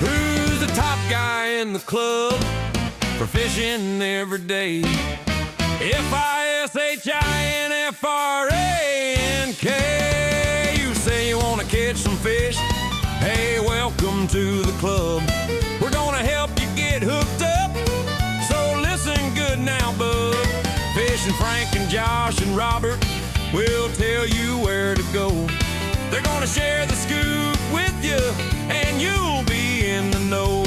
Who's the top guy in the club for fishing every day? Fishinfrank. You say you want to catch some fish? Hey, welcome to the club. We're gonna help you get hooked up. So listen good now, bud. Fishin' Frank and Josh and Robert will tell you where to go. They're gonna share the scoop with you, and you'll be in the know.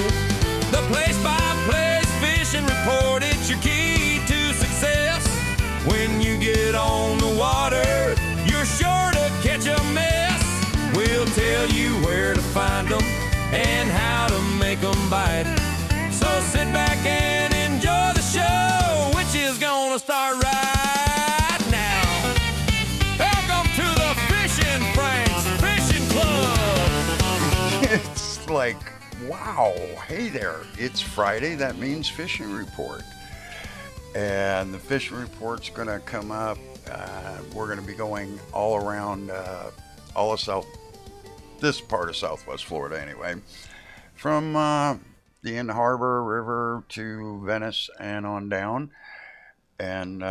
The place-by-place fishing report, it's your key to success. When you get on the water, you're sure to catch a mess. We'll tell you where to find them and how to make them bite. So sit back and enjoy the show, which is gonna start right now. Welcome to the Fishin' Frank's Fishing Club. It's like, wow, hey there. It's Friday. That means Fishing Report. And the Fishing Report's going to come up. We're going to be going all around all of this part of Southwest Florida anyway. From the Inner Harbor River to Venice and on down. And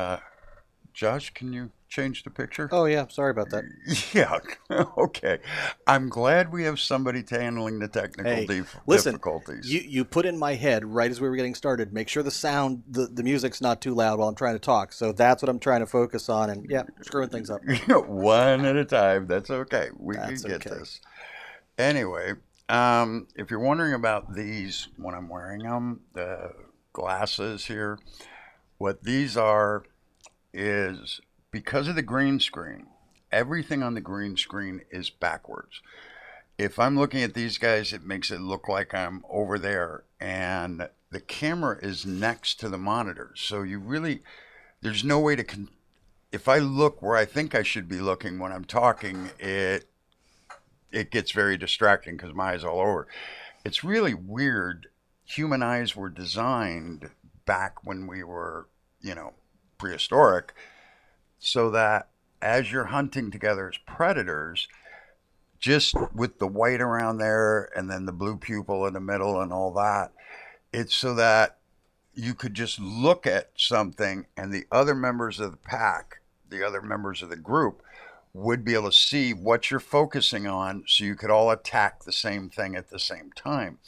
Josh, can you change the picture? Oh, yeah. Sorry about that. Yeah. Okay. I'm glad we have somebody handling the technical difficulties. You put in my head right as we were getting started, make sure the sound, the music's not too loud while I'm trying to talk. So that's what I'm trying to focus on. And yeah, screwing things up. One at a time. That's okay. We can get this. Anyway, if you're wondering about these when I'm wearing them, the glasses here, what these are is because of the green screen, everything on the green screen is backwards. If I'm looking at these guys, it makes it look like I'm over there, and the camera is next to the monitor. So you really, there's no way to, if I look where I think I should be looking when I'm talking, it gets very distracting because my eyes all over. It's really weird. Human eyes were designed back when we were, prehistoric, so that as you're hunting together as predators, just with the white around there and then the blue pupil in the middle and all that, it's so that you could just look at something and the other members of the pack, the other members of the group, would be able to see what you're focusing on, so you could all attack the same thing at the same time.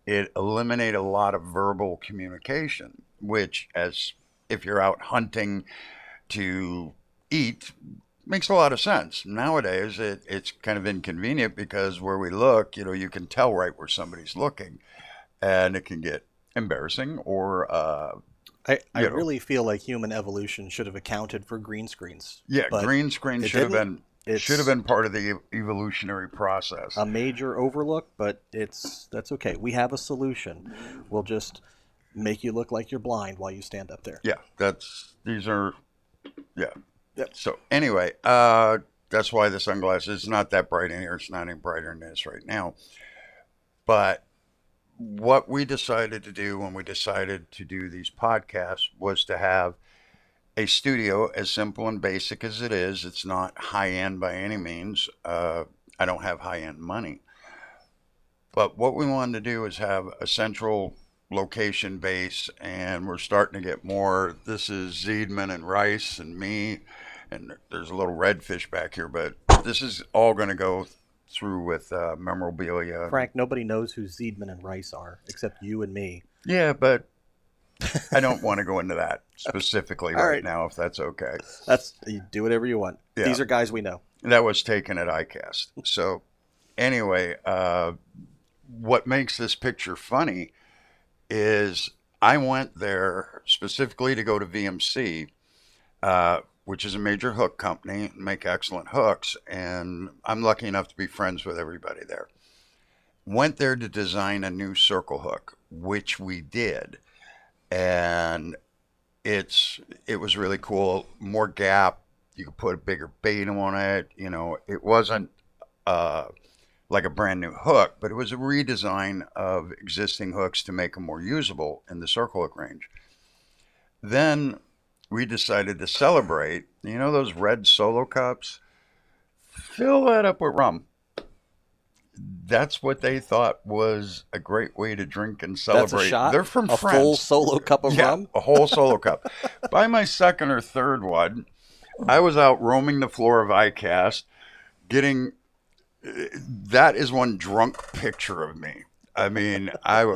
It eliminated a lot of verbal communication, which, as if you're out hunting to eat, makes a lot of sense. Nowadays, it's kind of inconvenient because where we look, you can tell right where somebody's looking, and it can get embarrassing or I really feel like human evolution should have accounted for green screens. Yeah, green screen should have been part of the evolutionary process. A major overlook, but that's okay. We have a solution. We'll just make you look like you're blind while you stand up there. Yeah, Yep. So anyway, that's why the sunglasses, it's not that bright in here. It's not any brighter than this right now. But what we decided to do when we decided to do these podcasts was to have a studio as simple and basic as it is. It's not high-end by any means. I don't have high-end money. But what we wanted to do is have a central location base, and we're starting to get more. This is Zeedman and Rice and me, and there's a little redfish back here, but this is all going to go through with memorabilia. Frank, nobody knows who Zeedman and Rice are except you and me. Yeah, but I don't want to go into that specifically right now, if that's okay. You do whatever you want. Yeah. These are guys we know. That was taken at ICAST. So anyway, what makes this picture funny is I went there specifically to go to VMC, which is a major hook company, make excellent hooks, and I'm lucky enough to be friends with everybody there. Went there to design a new circle hook, which we did, and it was really cool. More gap, you could put a bigger bait on it. It wasn't like a brand new hook, but it was a redesign of existing hooks to make them more usable in the circle hook range. Then we decided to celebrate. You know those red Solo cups? Fill that up with rum. That's what they thought was a great way to drink and celebrate. That's a shot? They're from a France. Full Solo cup of rum? A whole Solo cup. By my second or third one, I was out roaming the floor of ICAST, getting. That is one drunk picture of me. I mean, I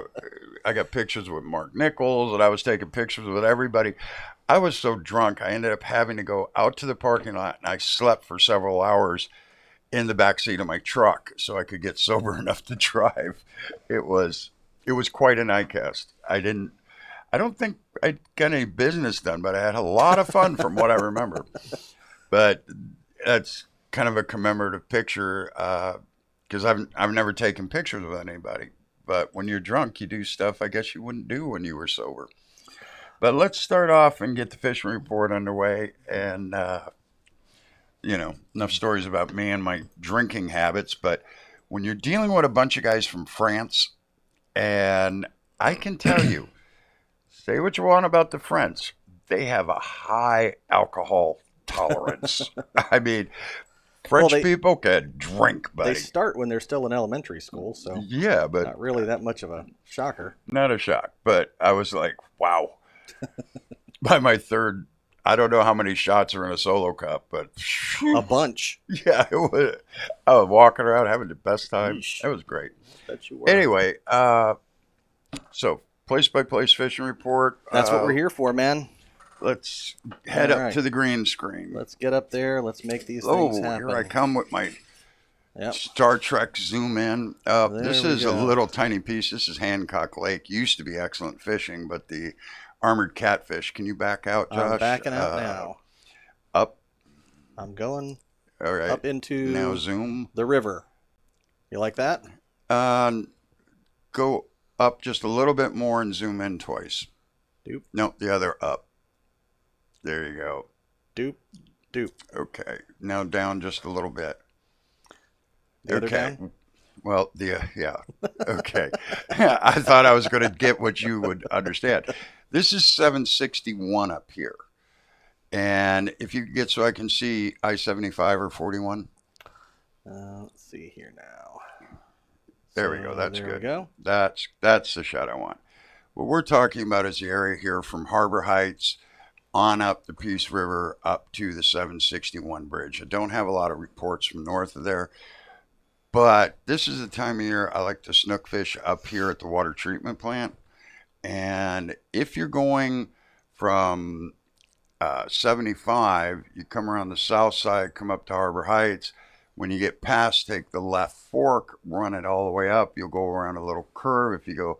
got pictures with Mark Nichols, and I was taking pictures with everybody. I was so drunk, I ended up having to go out to the parking lot, and I slept for several hours in the back seat of my truck so I could get sober enough to drive. It was quite an ICAST. I don't think I got any business done, but I had a lot of fun from what I remember. But that's kind of a commemorative picture because I've never taken pictures with anybody. But when you're drunk, you do stuff I guess you wouldn't do when you were sober. But let's start off and get the fishing report underway. And, enough stories about me and my drinking habits. But when you're dealing with a bunch of guys from France, and I can tell you, say what you want about the French, they have a high alcohol tolerance. I mean, French people can drink, buddy. They start when they're still in elementary school, so yeah, but not really that much of a shocker. Not a shock, but I was like, wow. By my third, I don't know how many shots are in a Solo cup, but a bunch. Yeah, I was walking around having the best time. Yeesh. It was great. Bet you were. Anyway, so place by place fishing report. That's what we're here for, man. Let's head up to the green screen. Let's get up there. Let's make these things happen. Here I come with my Star Trek zoom in. This is a little tiny piece. This is Hancock Lake. Used to be excellent fishing, but the armored catfish. Can you back out, Josh? I'm backing out now. Up. I'm going all right. up into now zoom. The river. You like that? Go up just a little bit more and zoom in twice. Doop. No, the other up. There you go. Doop. Doop. Okay. Now down just a little bit. The other down? Well, yeah. Okay. I thought I was going to get what you would understand. This is 761 up here. And if you get so I can see I-75 or 41. Let's see here now. There we go. That's good. There we go. That's the shot I want. What we're talking about is the area here from Harbor Heights on up the Peace River up to the 761 bridge. I don't have a lot of reports from north of there, but this is the time of year I like to snook fish up here at the water treatment plant. And if you're going from 75, you come around the south side, come up to Harbor Heights. When you get past, take the left fork, run it all the way up. You'll go around a little curve. If you go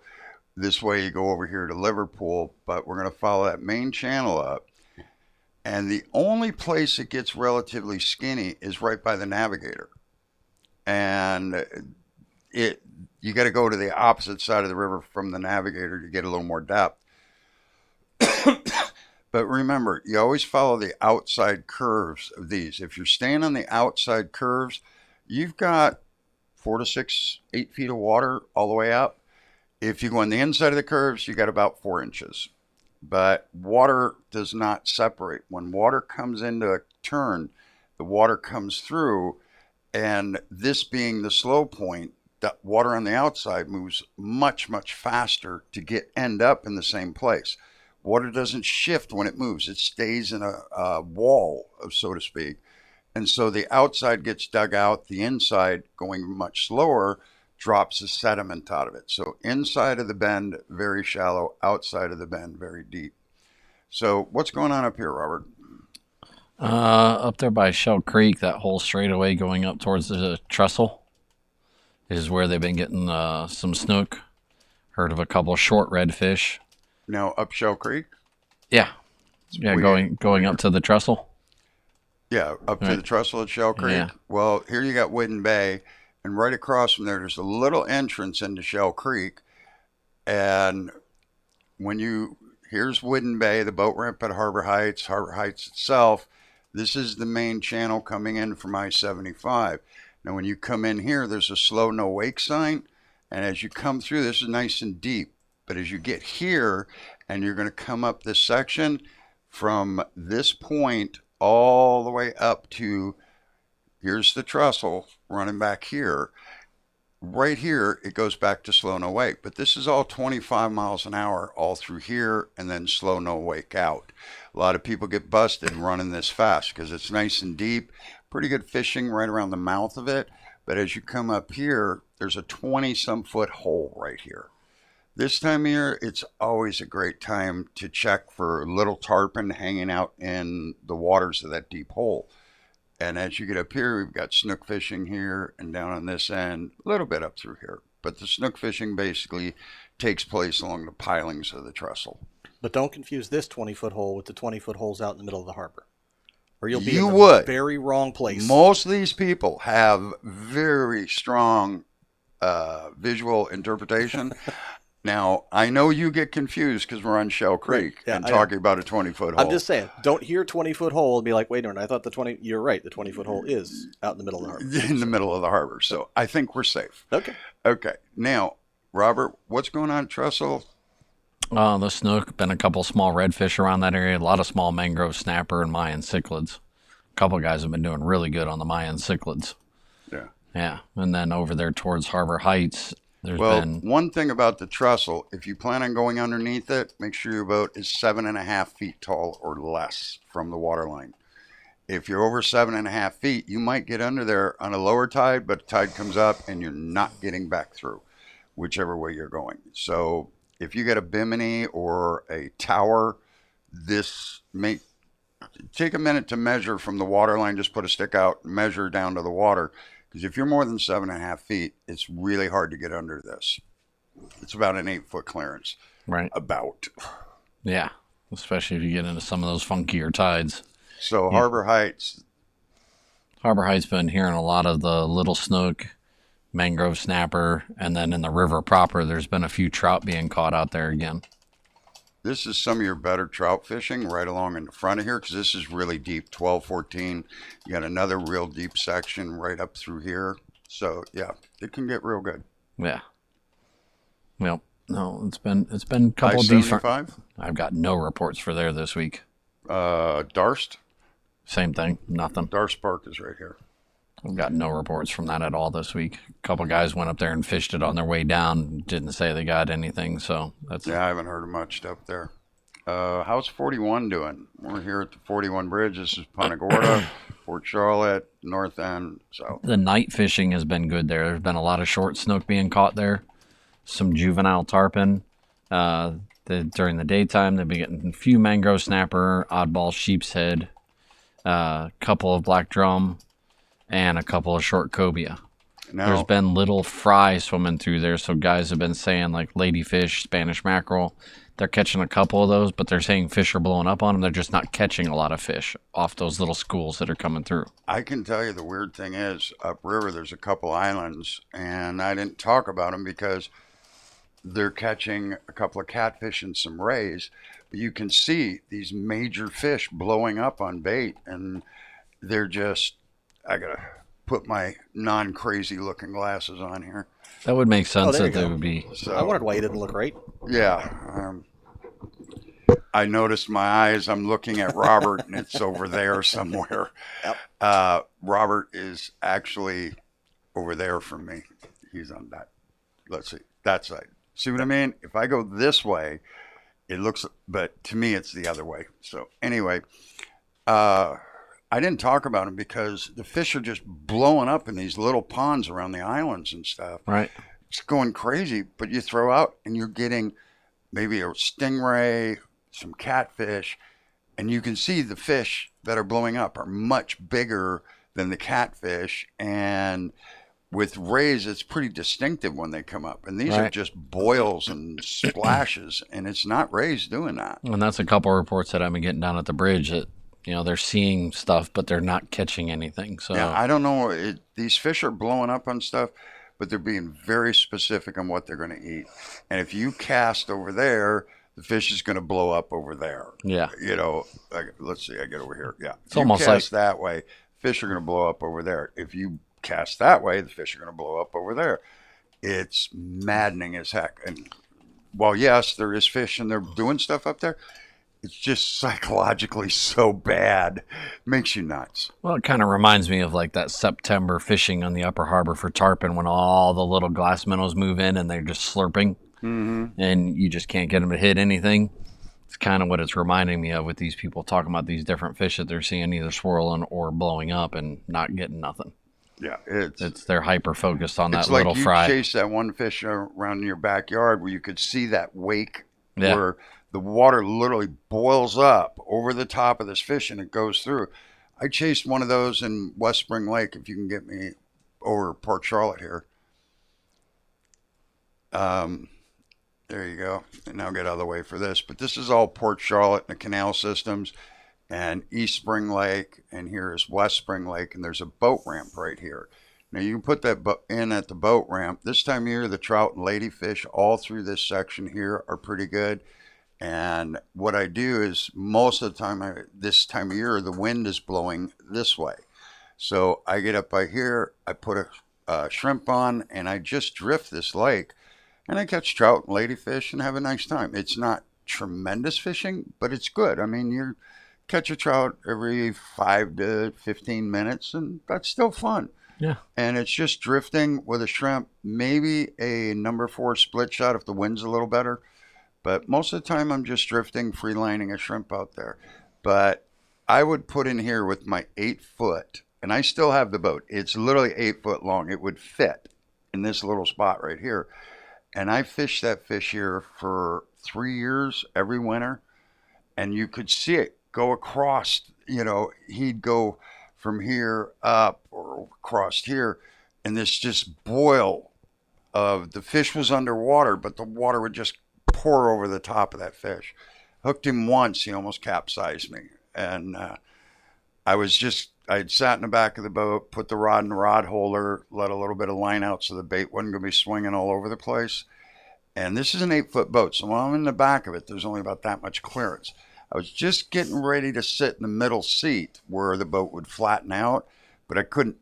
this way, you go over here to Liverpool, but we're going to follow that main channel up. And the only place it gets relatively skinny is right by the Navigator. And you got to go to the opposite side of the river from the Navigator to get a little more depth. But remember, you always follow the outside curves of these. If you're staying on the outside curves, you've got 4 to 6, 8 feet of water all the way up. If you go on the inside of the curves, you got about 4 inches. But water does not separate. When water comes into a turn, the water comes through, and this being the slow point, the water on the outside moves much, much faster to end up in the same place. Water doesn't shift when it moves. It stays in a wall, so to speak. And so the outside gets dug out. The inside, going much slower, drops the sediment out of it. So inside of the bend, very shallow. Outside of the bend, very deep. So what's going on up here, Robert? Up there by Shell Creek, that whole straightaway going up towards the trestle is where they've been getting some snook. Heard of a couple short redfish. Now up Shell Creek? Yeah. Yeah, going up to the trestle. Yeah, up to the trestle at Shell Creek. Yeah. Well, here you got Whidden Bay, and right across from there's a little entrance into Shell Creek. And here's Whidden Bay, the boat ramp at Harbor Heights itself. This is the main channel coming in from I-75. Now, when you come in here, there's a slow no wake sign. And as you come through, this is nice and deep. But as you get here and you're going to come up this section, from this point all the way up to, here's the trestle running back here. Right here, it goes back to slow no wake, but this is all 25 miles an hour all through here and then slow no wake out. A lot of people get busted running this fast because it's nice and deep, pretty good fishing right around the mouth of it. But as you come up here, there's a 20-some foot hole right here. This time of year, it's always a great time to check for little tarpon hanging out in the waters of that deep hole. And as you get up here, we've got snook fishing here and down on this end, a little bit up through here. But the snook fishing basically takes place along the pilings of the trestle. But don't confuse this 20-foot hole with the 20-foot holes out in the middle of the harbor. Or you'll be in the very wrong place. Most of these people have very strong visual interpretation. Now, I know you get confused because we're on Shell Creek and talking about a 20-foot hole. I'm just saying, don't hear 20-foot hole and be like, wait a minute, I thought you're right, the 20-foot hole is out in the middle of the harbor. In the middle of the harbor. So I think we're safe. Okay. Okay. Now, Robert, what's going on at Trestle? The snook, been a couple small redfish around that area, a lot of small mangrove snapper and Mayan cichlids. A couple guys have been doing really good on the Mayan cichlids. Yeah. Yeah. And then over there towards Harbor Heights, there's been... one thing about the trestle, if you plan on going underneath it, make sure your boat is 7.5 feet tall or less from the water line. If you're over 7.5 feet, you might get under there on a lower tide, but the tide comes up and you're not getting back through, whichever way you're going. So if you get a bimini or a tower, take a minute to measure from the water line. Just put a stick out, measure down to the water. Because if you're more than 7.5 feet, it's really hard to get under this. It's about an 8-foot clearance. Right. About. Yeah. Especially if you get into some of those funkier tides. So Harbor Heights. Harbor Heights been hearing a lot of the little snook, mangrove snapper, and then in the river proper, there's been a few trout being caught out there again. This is some of your better trout fishing right along in the front of here because this is really deep, 12, 14. You got another real deep section right up through here. So, yeah, it can get real good. Yeah. Well, no, it's been a couple of decent. I've got no reports for there this week. Darst? Same thing, nothing. Darst Park is right here. I've got no reports from that at all this week. A couple guys went up there and fished it on their way down. Didn't say they got anything, so that's... Yeah, I haven't heard of much up there. How's 41 doing? We're here at the 41 bridge. This is Punta Gorda, Port Charlotte, North End, South. The night fishing has been good there. There's been a lot of short snook being caught there. Some juvenile tarpon. During the daytime, they've been getting a few mangrove snapper, oddball sheepshead, a couple of black drum, and a couple of short cobia. Now, there's been little fry swimming through there, so guys have been saying like ladyfish, Spanish mackerel. They're catching a couple of those, but they're saying fish are blowing up on them. They're just not catching a lot of fish off those little schools that are coming through. I can tell you the weird thing is, upriver there's a couple islands, and I didn't talk about them because they're catching a couple of catfish and some rays, but you can see these major fish blowing up on bait, and they're just... I gotta put my non-crazy looking glasses on here. That would make sense that they would be. So, I wondered why you didn't look right. Yeah. I noticed my eyes. I'm looking at Robert, and it's over there somewhere. Yep. Robert is actually over there from me. He's on that. Let's see. That side. See what I mean? If I go this way, it looks, but to me, it's the other way. So anyway, I didn't talk about them because the fish are just blowing up in these little ponds around the islands and stuff. Right. It's going crazy, but you throw out and you're getting maybe a stingray, some catfish, and you can see the fish that are blowing up are much bigger than the catfish. And with rays, it's pretty distinctive when they come up. And these are just boils and splashes, and it's not rays doing that. And that's a couple of reports that I've been getting down at the bridge that, you know, they're seeing stuff, but they're not catching anything. So yeah, I don't know. These fish are blowing up on stuff, but they're being very specific on what they're going to eat. And if you cast over there, the fish is going to blow up over there. Yeah. You know, let's see. I get over here. Yeah. It's almost like that way, fish are going to blow up over there. If you cast that way, the fish are going to blow up over there. It's maddening as heck. And while yes, there is fish and they're doing stuff up there, it's just psychologically so bad. Makes you nuts. Well, it kind of reminds me of like that September fishing on the upper harbor for tarpon when all the little glass minnows move in and they're just slurping, and you just can't get them to hit anything. It's kind of what it's reminding me of with these people talking about these different fish that they're seeing either swirling or blowing up and not getting nothing. Yeah, they're hyper focused on that like little fry. It's like you chase that one fish around in your backyard where you could see that wake where the water literally boils up over the top of this fish and it goes through. I chased one of those in West Spring Lake, if you can get me over Port Charlotte here. There you go. And now get out of the way for this. But this is all Port Charlotte and the canal systems and East Spring Lake. And here is West Spring Lake. And there's a boat ramp right here. Now you can put that in at the boat ramp. This time of year, the trout and ladyfish all through this section here are pretty good. And what I do is most of the time, this time of year, the wind is blowing this way. So I get up by here, I put a shrimp on, and I just drift this lake. And I catch trout and ladyfish and have a nice time. It's not tremendous fishing, but it's good. I mean, you catch a trout every 5 to 15 minutes, and that's still fun. Yeah. And it's just drifting with a shrimp, maybe a number 4 split shot if the wind's a little better. But most of the time, I'm just drifting, free lining a shrimp out there. But I would put in here with my 8-foot, and I still have the boat. It's literally 8 foot long. It would fit in this little spot right here. And I fished that fish here for 3 years every winter. And you could see it go across, he'd go from here up or across here. And this just boil of the fish was underwater, but the water would just pour over the top of that fish. Hooked him once, he almost capsized me. And I'd sat in the back of the boat, put the rod in the rod holder, let a little bit of line out so the bait wasn't going to be swinging all over the place. And this is an 8-foot boat, so when I'm in the back of it, there's only about that much clearance. I was just getting ready to sit in the middle seat where the boat would flatten out, but I couldn't.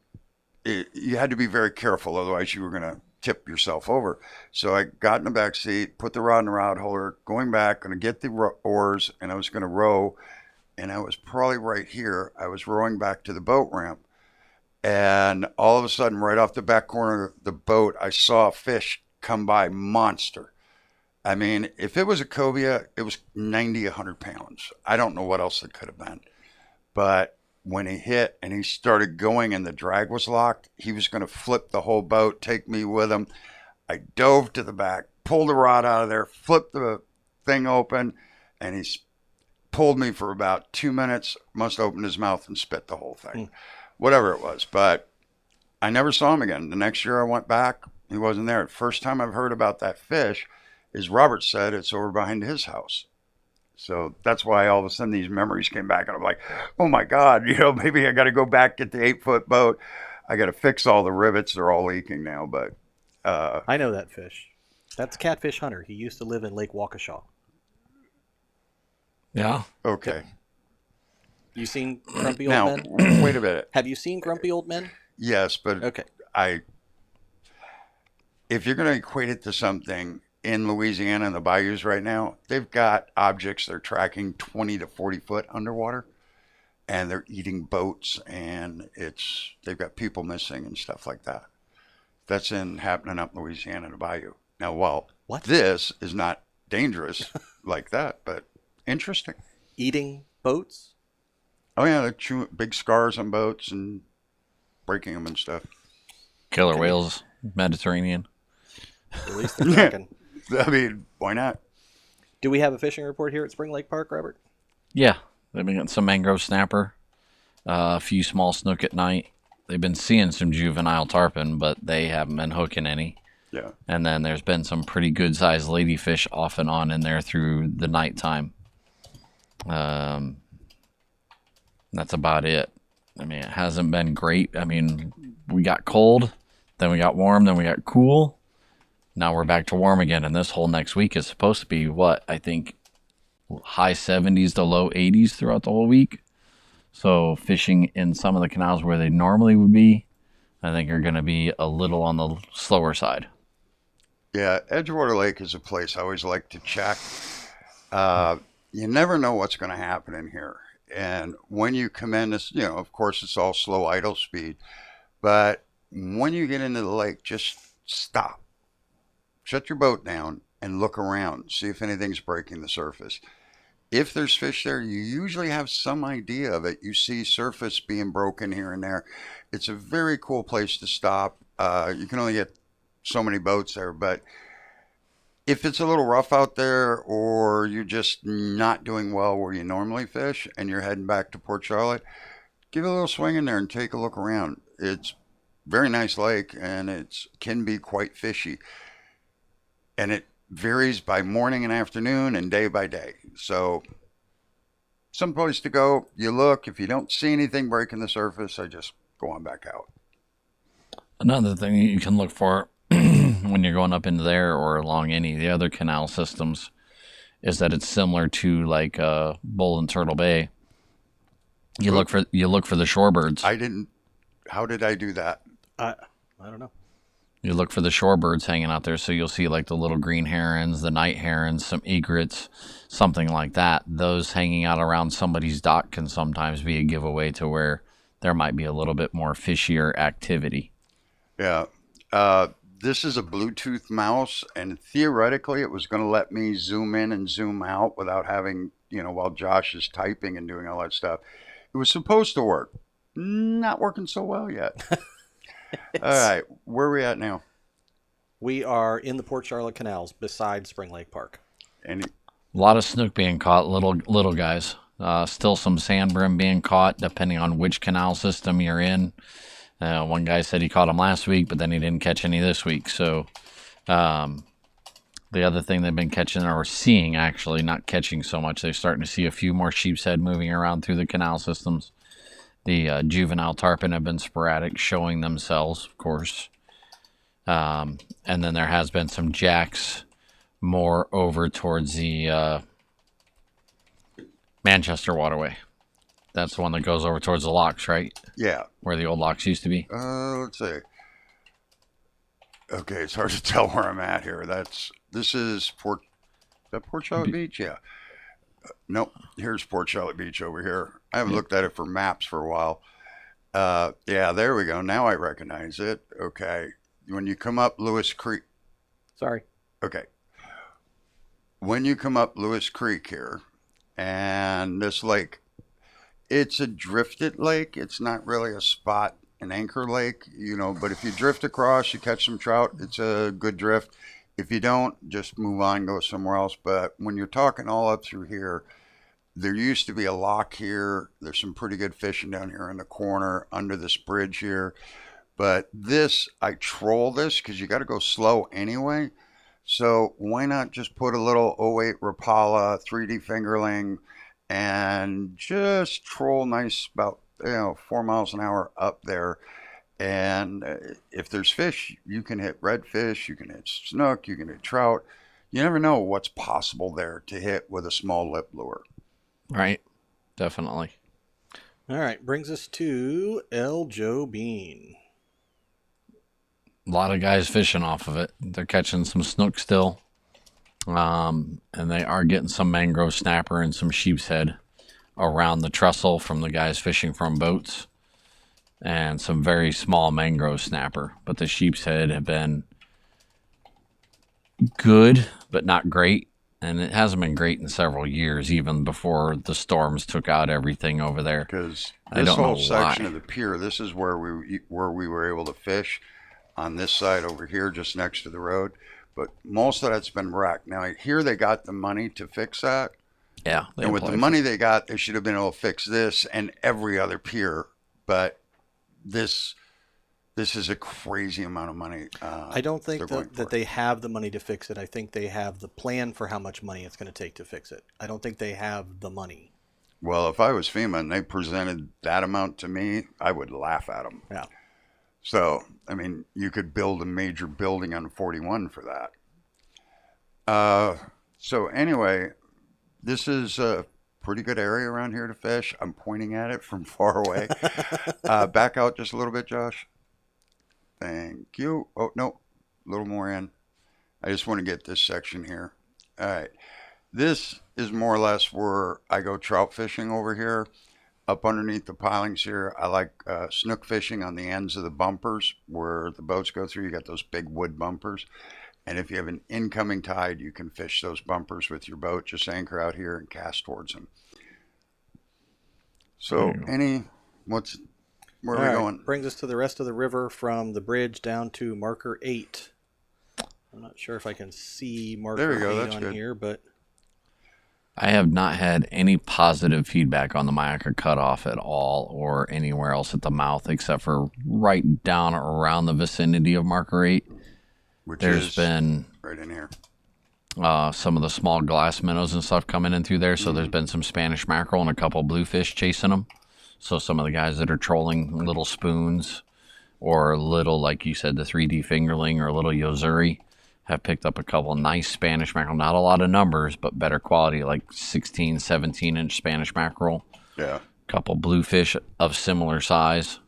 You had to be very careful, otherwise you were going to tip yourself over. So I got in the back seat, put the rod in the rod holder, going back, going to get the oars, and I was going to row. And I was probably right here. I was rowing back to the boat ramp. And all of a sudden, right off the back corner of the boat, I saw a fish come by, monster. I mean, if it was a cobia, it was 90, 100 pounds. I don't know what else it could have been. But when he hit and he started going and the drag was locked, he was going to flip the whole boat, take me with him. I dove to the back, pulled the rod out of there, flipped the thing open, and he pulled me for about 2 minutes, must have opened his mouth and spit the whole thing. Whatever it was. But I never saw him again. The next year I went back, he wasn't there. The first time I've heard about that fish is Robert said it's over behind his house. So that's why all of a sudden these memories came back, and I'm like, oh my God, maybe I got to go back, get the 8-foot boat. I got to fix all the rivets. They're all leaking now, but. I know that fish. That's Catfish Hunter. He used to live in Lake Waukesha. Yeah. Okay. You seen Grumpy Old Men? Now, wait a minute. Have you seen Grumpy Old Men? Yes, but okay. If you're going to equate it to something in Louisiana and the bayous right now, they've got objects they're tracking 20 to 40 foot underwater, and they're eating boats, and they've got people missing and stuff like that. That's happening up in Louisiana and the bayou. Now, while this is not dangerous like that, but interesting. Eating boats? Oh yeah, they're chewing big scars on boats and breaking them and stuff. Killer whales, Mediterranean. At least they're tracking. I mean, why not? Do we have a fishing report here at Spring Lake Park, Robert? Yeah, they've been getting some mangrove snapper, a few small snook at night. They've been seeing some juvenile tarpon, but they haven't been hooking any. Yeah. And then there's been some pretty good-sized ladyfish off and on in there through the nighttime. That's about it. I mean, it hasn't been great. I mean, we got cold, then we got warm, then we got cool. Now we're back to warm again, and this whole next week is supposed to be I think high 70s to low 80s throughout the whole week. So fishing in some of the canals where they normally would be, I think are going to be a little on the slower side. Yeah, Edgewater Lake is a place I always like to check. you never know what's going to happen in here. And when you come in, this, of course, it's all slow idle speed. But when you get into the lake, just stop, shut your boat down, and look around. See if anything's breaking the surface. If there's fish there, you usually have some idea of it. You see surface being broken here and there. It's a very cool place to stop. You can only get so many boats there, but if it's a little rough out there or you're just not doing well where you normally fish and you're heading back to Port Charlotte, give it a little swing in there and take a look around. It's a very nice lake and it can be quite fishy. And it varies by morning and afternoon and day by day. So some place to go, you look, if you don't see anything breaking the surface, I just go on back out. Another thing you can look for when you're going up into there or along any of the other canal systems is that it's similar to like Bull and Turtle Bay. You look for the shorebirds. How did I do that? I don't know. You look for the shorebirds hanging out there, so you'll see like the little green herons, the night herons, some egrets, something like that. Those hanging out around somebody's dock can sometimes be a giveaway to where there might be a little bit more fishier activity. Yeah. This is a Bluetooth mouse, and theoretically it was going to let me zoom in and zoom out without having, while Josh is typing and doing all that stuff. It was supposed to work. Not working so well yet. All right, where are we at now? We are in the Port Charlotte canals beside Spring Lake Park. A lot of snook being caught, little guys. Still some sand brim being caught, depending on which canal system you're in. One guy said he caught them last week, but then he didn't catch any this week. So the other thing they've been catching, or seeing actually, not catching so much, they're starting to see a few more sheepshead moving around through the canal systems. The juvenile tarpon have been sporadic, showing themselves, of course. And then there has been some jacks more over towards the Manchester waterway. That's the one that goes over towards the locks, right? Yeah. Where the old locks used to be. Let's see. Okay, it's hard to tell where I'm at here. This is Port Charlotte Beach? Yeah. Nope. Here's Port Charlotte Beach over here. I haven't looked at it for maps for a while. Yeah, there we go. Now I recognize it. Okay. When you come up Lewis Creek. Sorry. Okay. When you come up Lewis Creek here, and this lake, it's a drifted lake. It's not really a spot, an anchor lake, but if you drift across, you catch some trout, it's a good drift. If you don't, just move on, go somewhere else. But when you're talking all up through here, there used to be a lock here. There's some pretty good fishing down here in the corner under this bridge here. But I troll this because you got to go slow anyway. So why not just put a little 08 Rapala 3D fingerling and just troll nice about 4 miles an hour up there. And if there's fish, you can hit redfish, you can hit snook, you can hit trout. You never know what's possible there to hit with a small lip lure. Right. Definitely. All right. Brings us to El Jobean. A lot of guys fishing off of it. They're catching some snook still. And they are getting some mangrove snapper and some sheepshead around the trestle from the guys fishing from boats. And some very small mangrove snapper. But the sheepshead have been good, but not great. And it hasn't been great in several years, even before the storms took out everything over there. Because this whole section of the pier, this is where we were able to fish on this side over here, just next to the road. But most of that's been wrecked. Now, here they got the money to fix that. Yeah. And with the money they got, they should have been able to fix this and every other pier. But this is a crazy amount of money. I don't think that they have the money to fix it. I think they have the plan for how much money it's going to take to fix it. I don't think they have the money. Well, if I was FEMA and they presented that amount to me, I would laugh at them. Yeah. So, I mean, you could build a major building on 41 for that. So anyway, this is a pretty good area around here to fish. I'm pointing at it from far away. Back out just a little bit, Josh. Thank you. Oh, no, a little more in. I just want to get this section here. All right. This is more or less where I go trout fishing over here. Up underneath the pilings here, I like snook fishing on the ends of the bumpers where the boats go through. You got those big wood bumpers. And if you have an incoming tide, you can fish those bumpers with your boat. Just anchor out here and cast towards them. So, where are we going? Brings us to the rest of the river from the bridge down to marker 8. I'm not sure if I can see marker 8 on here, but I have not had any positive feedback on the Myakka cutoff at all or anywhere else at the mouth except for right down around the vicinity of marker 8. There's been right in here. Some of the small glass minnows and stuff coming in through there. So there's been some Spanish mackerel and a couple bluefish chasing them. So some of the guys that are trolling little spoons or little, like you said, the 3D fingerling or little yozuri have picked up a couple nice Spanish mackerel. Not a lot of numbers, but better quality, like 16, 17-inch Spanish mackerel. Yeah. A couple bluefish of similar size.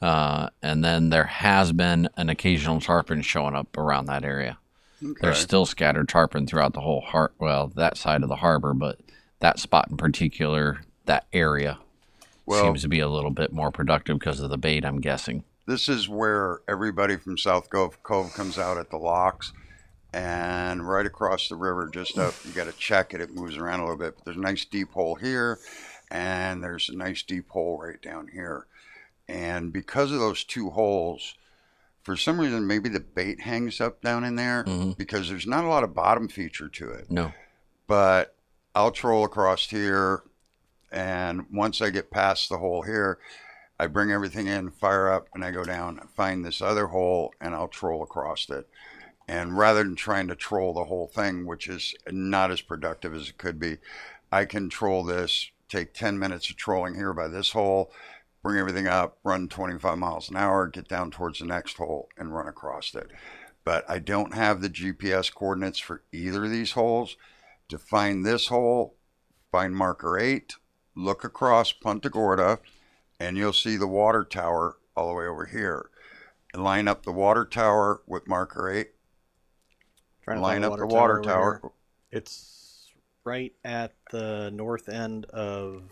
And then there has been an occasional tarpon showing up around that area. Okay. There's still scattered tarpon throughout the whole that side of the harbor, but that spot in particular, that area, seems to be a little bit more productive because of the bait, I'm guessing. This is where everybody from South Cove comes out at the locks, and right across the river, just up, you got to check it. It moves around a little bit, but there's a nice deep hole here, and there's a nice deep hole right down here. And because of those two holes, for some reason, maybe the bait hangs up down in there because there's not a lot of bottom feature to it. No. But I'll troll across here, and once I get past the hole here, I bring everything in, fire up, and I go down and find this other hole, and I'll troll across it. And rather than trying to troll the whole thing, which is not as productive as it could be, I can troll this, take 10 minutes of trolling here by this hole, bring everything up, run 25 miles an hour, get down towards the next hole, and run across it. But I don't have the GPS coordinates for either of these holes. To find this hole, find marker 8, look across Punta Gorda, and you'll see the water tower all the way over here. And line up the water tower with marker 8. Line up the water tower. It's right at the north end of...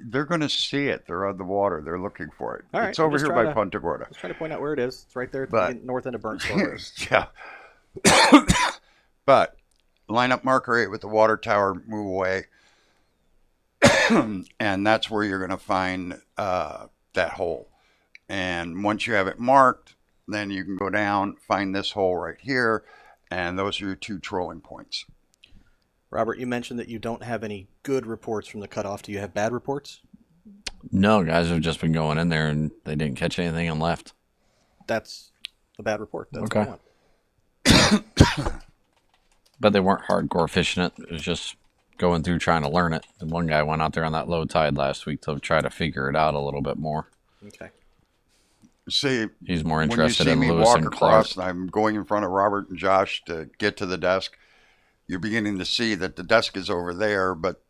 They're going to see it. They're on the water. They're looking for it. All right, it's over here by Punta Gorda. Let's try to point out where it is. It's right there at the north end of Burnt Stories. Yeah. But line up marker 8 with the water tower, move away. And that's where you're going to find that hole. And once you have it marked, then you can go down, find this hole right here, and those are your 2 trolling points. Robert, you mentioned that you don't have any good reports from the cutoff. Do you have bad reports? No, guys have just been going in there and they didn't catch anything and left. That's a bad report. That's okay. What I want. But they weren't hardcore fishing it. It was just going through trying to learn it. And one guy went out there on that low tide last week to try to figure it out a little bit more. Okay. See, he's more interested in Lewis walk and across, Clark. I'm going in front of Robert and Josh to get to the desk. You're beginning to see that the desk is over there, but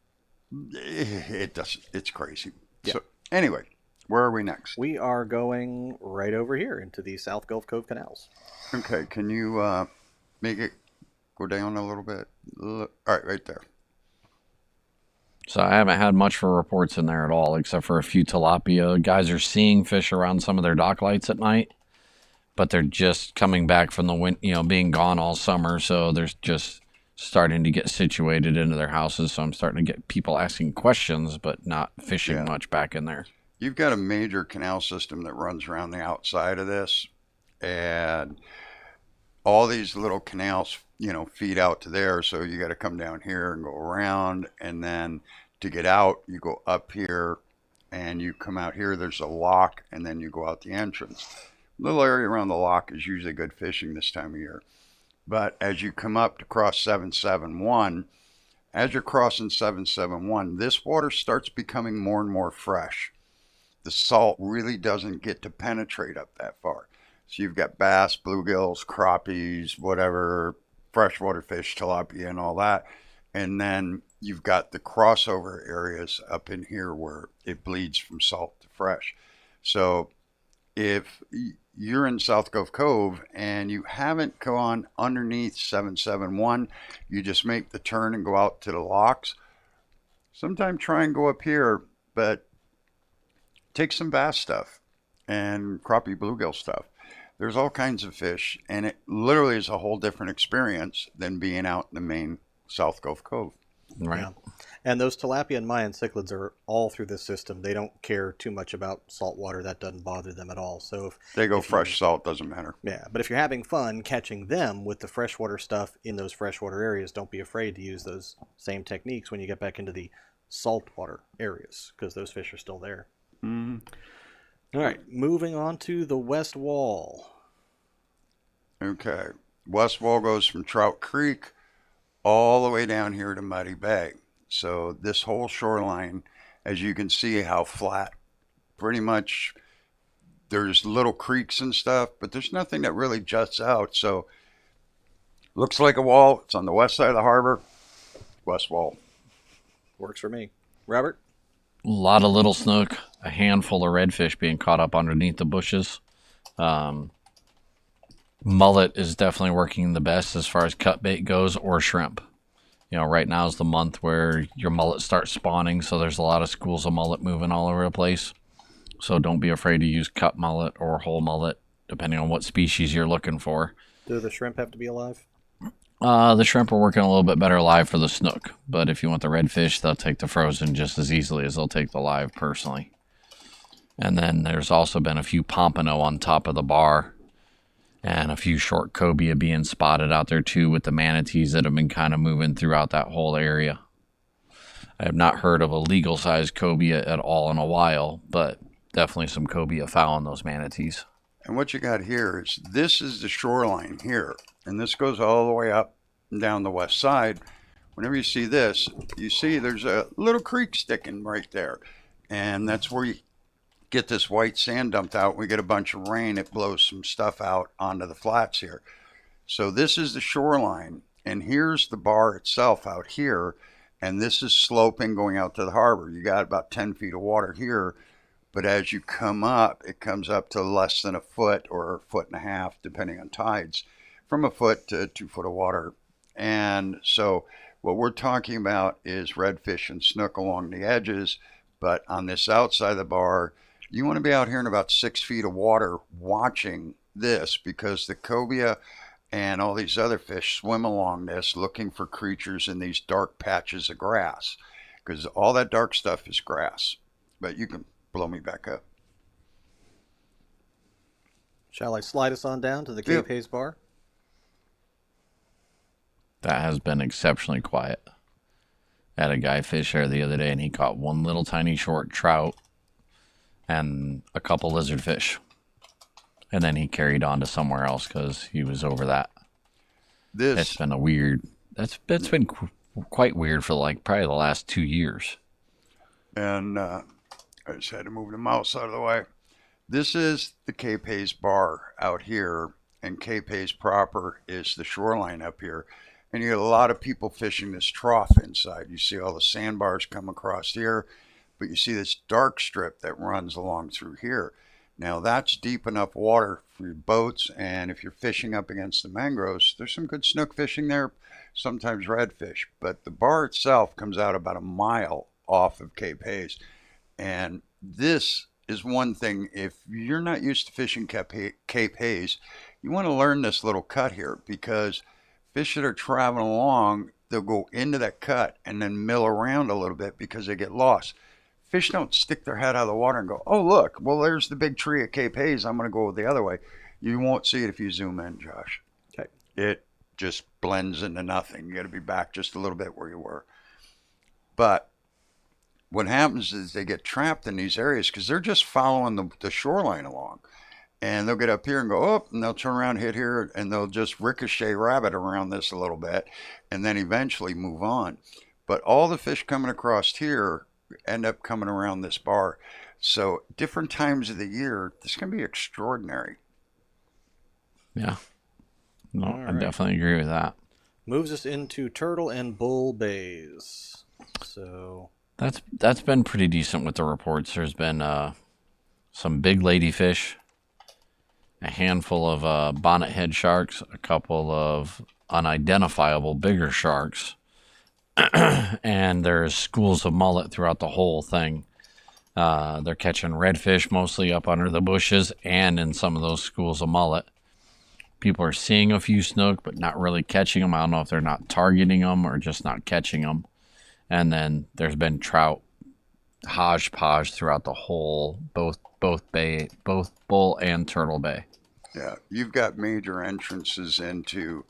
it's crazy. Yeah. So anyway, where are we next? We are going right over here into the South Gulf Cove canals. Okay, can you make it go down a little bit? All right there. So I haven't had much for reports in there at all, except for a few tilapia. Guys are seeing fish around some of their dock lights at night, but they're just coming back from the being gone all summer, so they're just starting to get situated into their houses. So I'm starting to get people asking questions, but not fishing much back in there. You've got a major canal system that runs around the outside of this, and all these little canals, feed out to there. So you got to come down here and go around, and then to get out, you go up here and you come out here. There's a lock, and then you go out the entrance. Little area around the lock is usually good fishing this time of year. But as you come up to cross 771, as you're crossing 771, this water starts becoming more and more fresh. The salt really doesn't get to penetrate up that far. So you've got bass, bluegills, crappies, whatever, freshwater fish, tilapia, and all that. And then you've got the crossover areas up in here where it bleeds from salt to fresh. So if you're in South Cove Cove and you haven't gone underneath 771, you just make the turn and go out to the locks. Sometime try and go up here, but take some bass stuff and crappie bluegill stuff. There's all kinds of fish, and it literally is a whole different experience than being out in the main South Gulf Cove. Right. Yeah. And those tilapia and Mayan cichlids are all through this system. They don't care too much about salt water. That doesn't bother them at all. So if they go if fresh salt, doesn't matter. Yeah, but if you're having fun catching them with the freshwater stuff in those freshwater areas, don't be afraid to use those same techniques when you get back into the saltwater areas, because those fish are still there. Mm. All right, moving on to the west wall. Okay. West wall goes from Trout Creek all the way down here to Muddy Bay. So this whole shoreline, as you can see how flat, pretty much there's little creeks and stuff, but there's nothing that really juts out. So looks like a wall. It's on the west side of the harbor. West wall. Works for me. Robert? A lot of little snook, a handful of redfish being caught up underneath the bushes. Mullet is definitely working the best as far as cut bait goes, or shrimp. You know, right now is the month where your mullet starts spawning, so there's a lot of schools of mullet moving all over the place. So don't be afraid to use cut mullet or whole mullet, depending on what species you're looking for. Do the shrimp have to be alive? The shrimp are working a little bit better live for the snook, but if you want the redfish, they'll take the frozen just as easily as they'll take the live personally. And then there's also been a few pompano on top of the bar, and a few short cobia being spotted out there too, with the manatees that have been kind of moving throughout that whole area. I have not heard of a legal sized cobia at all in a while, but definitely some cobia foul in those manatees. And what you got here is, this is the shoreline here, and this goes all the way up and down the west side. Whenever you see this, you see there's a little creek sticking right there, and that's where you get this white sand dumped out. We get a bunch of rain, it blows some stuff out onto the flats here. So this is the shoreline, and here's the bar itself out here, and this is sloping going out to the harbor. You got about 10 feet of water here, but as you come up, it comes up to less than a foot or a foot and a half, depending on tides, from a foot to 2 foot of water. And so what we're talking about is redfish and snook along the edges, but on this outside of the bar, you want to be out here in about 6 feet of water watching this, because the cobia and all these other fish swim along this looking for creatures in these dark patches of grass, because all that dark stuff is grass. But you can blow me back up. Shall I slide us on down to the Cape Haze Bar? That has been exceptionally quiet. I had a guy fish there the other day, and he caught one little tiny short trout and a couple lizardfish, and then he carried on to somewhere else because he was over that. It's been a weird. It's been quite weird for like probably the last 2 years. And I just had to move the mouse out of the way. This is the Cape Haze Bar out here, and Cape Haze proper is the shoreline up here. And you get a lot of people fishing this trough inside. You see all the sandbars come across here, but you see this dark strip that runs along through here. Now that's deep enough water for your boats, and if you're fishing up against the mangroves, there's some good snook fishing there, sometimes redfish. But the bar itself comes out about a mile off of Cape Haze. And this is one thing, if you're not used to fishing Cape Haze, you want to learn this little cut here, because fish that are traveling along, they'll go into that cut and then mill around a little bit because they get lost. Fish don't stick their head out of the water and go, oh, look, well, there's the big tree at Cape Haze. I'm going to go the other way. You won't see it if you zoom in, Josh. Okay. It just blends into nothing. You got to be back just a little bit where you were. But what happens is they get trapped in these areas because they're just following the shoreline along. And they'll get up here and go up, and they'll turn around, hit here, and they'll just ricochet rabbit around this a little bit, and then eventually move on. But all the fish coming across here end up coming around this bar. So different times of the year, this can be extraordinary. Yeah. No, I definitely agree with that. Moves us into Turtle and Bull Bays. So that's been pretty decent with the reports. There's been some big ladyfish a handful of bonnethead sharks, a couple of unidentifiable bigger sharks, and there's schools of mullet throughout the whole thing. They're catching redfish mostly up under the bushes and in some of those schools of mullet. People are seeing a few snook, but not really catching them. I don't know if they're not targeting them or just not catching them. And then there's been trout hodgepodge throughout the whole, both Bull and Turtle Bay. Yeah, you've got major entrances into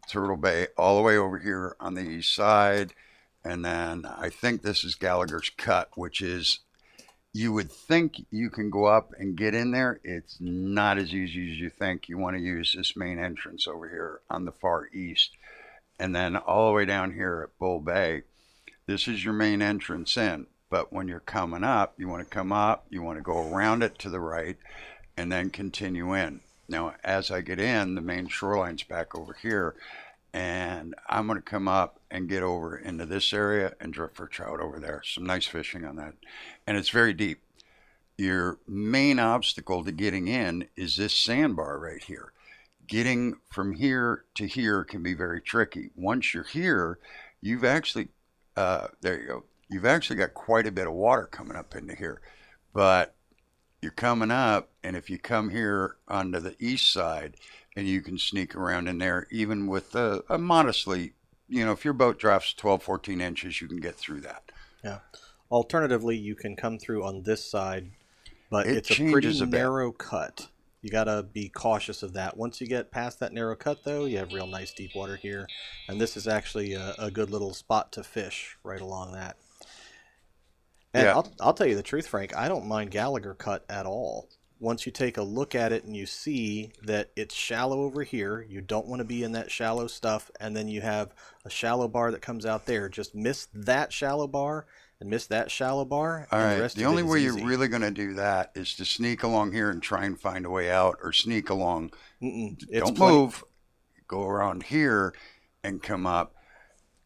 Turtle Bay all the way over here on the east side. And then I think this is Gallagher's Cut, which is, you would think you can go up and get in there. It's not as easy as you think. You want to use this main entrance over here on the far east. And then all the way down here at Bull Bay, this is your main entrance in. But when you're coming up, you want to come up, you want to go around it to the right, and then continue in. Now, as I get in, the main shoreline's back over here, and I'm going to come up and get over into this area and drift for trout over there. Some nice fishing on that. And it's very deep. Your main obstacle to getting in is this sandbar right here. Getting from here to here can be very tricky. Once you're here, you've actually, there you go. You've actually got quite a bit of water coming up into here. But you're coming up, and if you come here onto the east side, and you can sneak around in there, even with a modestly, if your boat drafts 12, 14 inches, you can get through that. Yeah. Alternatively, you can come through on this side, but it's a pretty changes a bit. narrow cut. You got to be cautious of that. Once you get past that narrow cut, though, you have real nice deep water here. And this is actually a good little spot to fish right along that. And Yeah. I'll tell you the truth, Frank, I don't mind Gallagher Cut at all. Once you take a look at it and you see that it's shallow over here, you don't want to be in that shallow stuff, and then you have a shallow bar that comes out there. Just miss that shallow bar and miss that shallow bar. All and right. the rest The of only it is way easy. you're really going to do that is to sneak along here and try and find a way out, or sneak along. It's Don't move. Go around here and come up.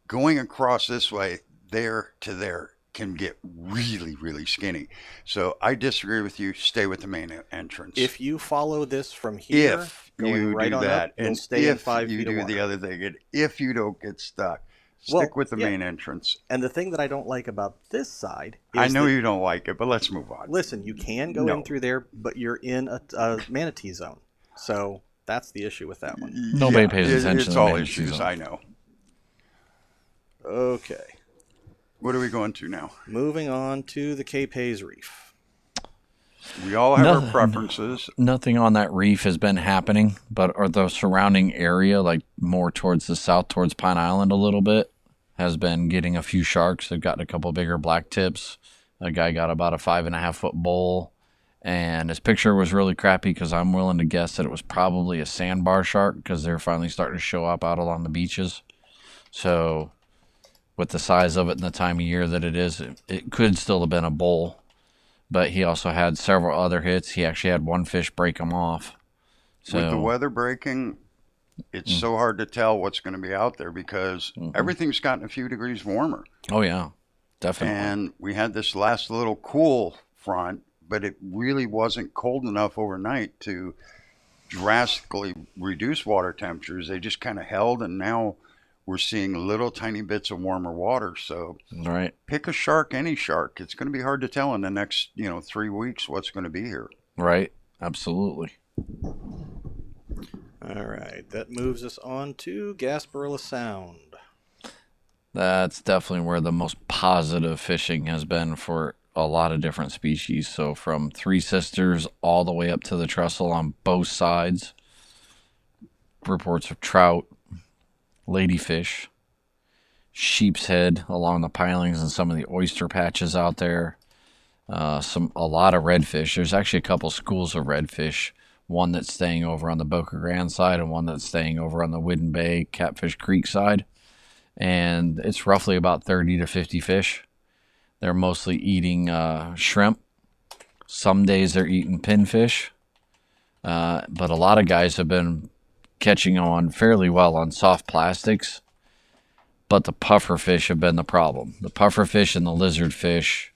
Going across this way, there to there, can get really, really skinny. So I disagree with you. Stay with the main entrance. If you follow this from here, If going you right do on that, up, you'll and stay in if 5 you feet of do water. the other thing, and if you don't get stuck, Well, stick with the yeah. main entrance. And the thing that I don't like about this side is I know that, you don't like it, but let's move on. listen, you can go No. in through there, but you're in a manatee zone. So that's the issue with that one. Nobody pays attention It's to the all main issues. season. I know. Okay. What are we going to now? Moving on to the Cape Haze Reef. We all have Nothing- our preferences. Nothing on that reef has been happening, but or the surrounding area, like more towards the south, towards Pine Island a little bit, has been getting a few sharks. They've gotten a couple bigger black tips. A guy got about a 5.5 foot bull, and his picture was really crappy because I'm willing to guess that it was probably a sandbar shark because they're finally starting to show up out along the beaches. So with the size of it and the time of year that it is, it could still have been a bull. But he also had several other hits. He actually had one fish break him off. So, With the weather breaking, it's so hard to tell what's going to be out there because everything's gotten a few degrees warmer. oh yeah, definitely. And we had this last little cool front, but it really wasn't cold enough overnight to drastically reduce water temperatures. They just kind of held, and now we're seeing little tiny bits of warmer water. So Right. pick a shark, any shark. It's going to be hard to tell in the next 3 weeks what's going to be here. Right. Absolutely. All right. That moves us on to Gasparilla Sound. That's definitely where the most positive fishing has been for a lot of different species. So from Three Sisters all the way up to the trestle on both sides. Reports of trout, ladyfish, sheepshead along the pilings and some of the oyster patches out there. A lot of redfish. There's actually a couple schools of redfish. One that's staying over on the Boca Grande side and one that's staying over on the Whidden Bay, Catfish Creek side. And it's roughly about 30 to 50 fish. They're mostly eating shrimp. Some days they're eating pinfish. But a lot of guys have been catching on fairly well on soft plastics. But the puffer fish have been the problem. The puffer fish and the lizard fish.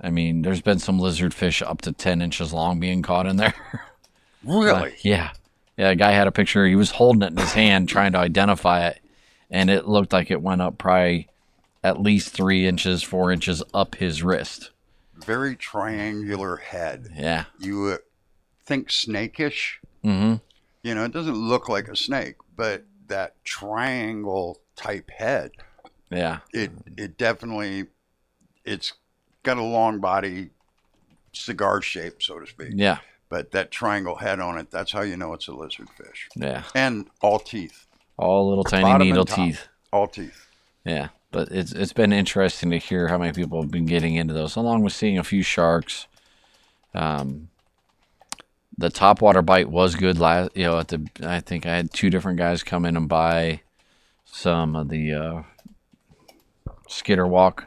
I mean, there's been some lizard fish up to 10 inches long being caught in there. Really? Yeah. Yeah, a guy had a picture. He was holding it in his hand trying to identify it, and it looked like it went up probably at least 3 inches, 4 inches up his wrist. Very triangular head. Yeah. You would think snakish. Mm-hmm. You know, it doesn't look like a snake, but that triangle type head. Yeah. It definitely, it's got a long body, cigar shape, so to speak. Yeah. But that triangle head on it, that's how you know it's a lizard fish. Yeah. And all teeth. All little tiny Bottom needle and top. teeth. All teeth. Yeah. But it's been interesting to hear how many people have been getting into those, along with seeing a few sharks. The topwater bite was good last. I think I had 2 different guys come in and buy some of the skitter walk,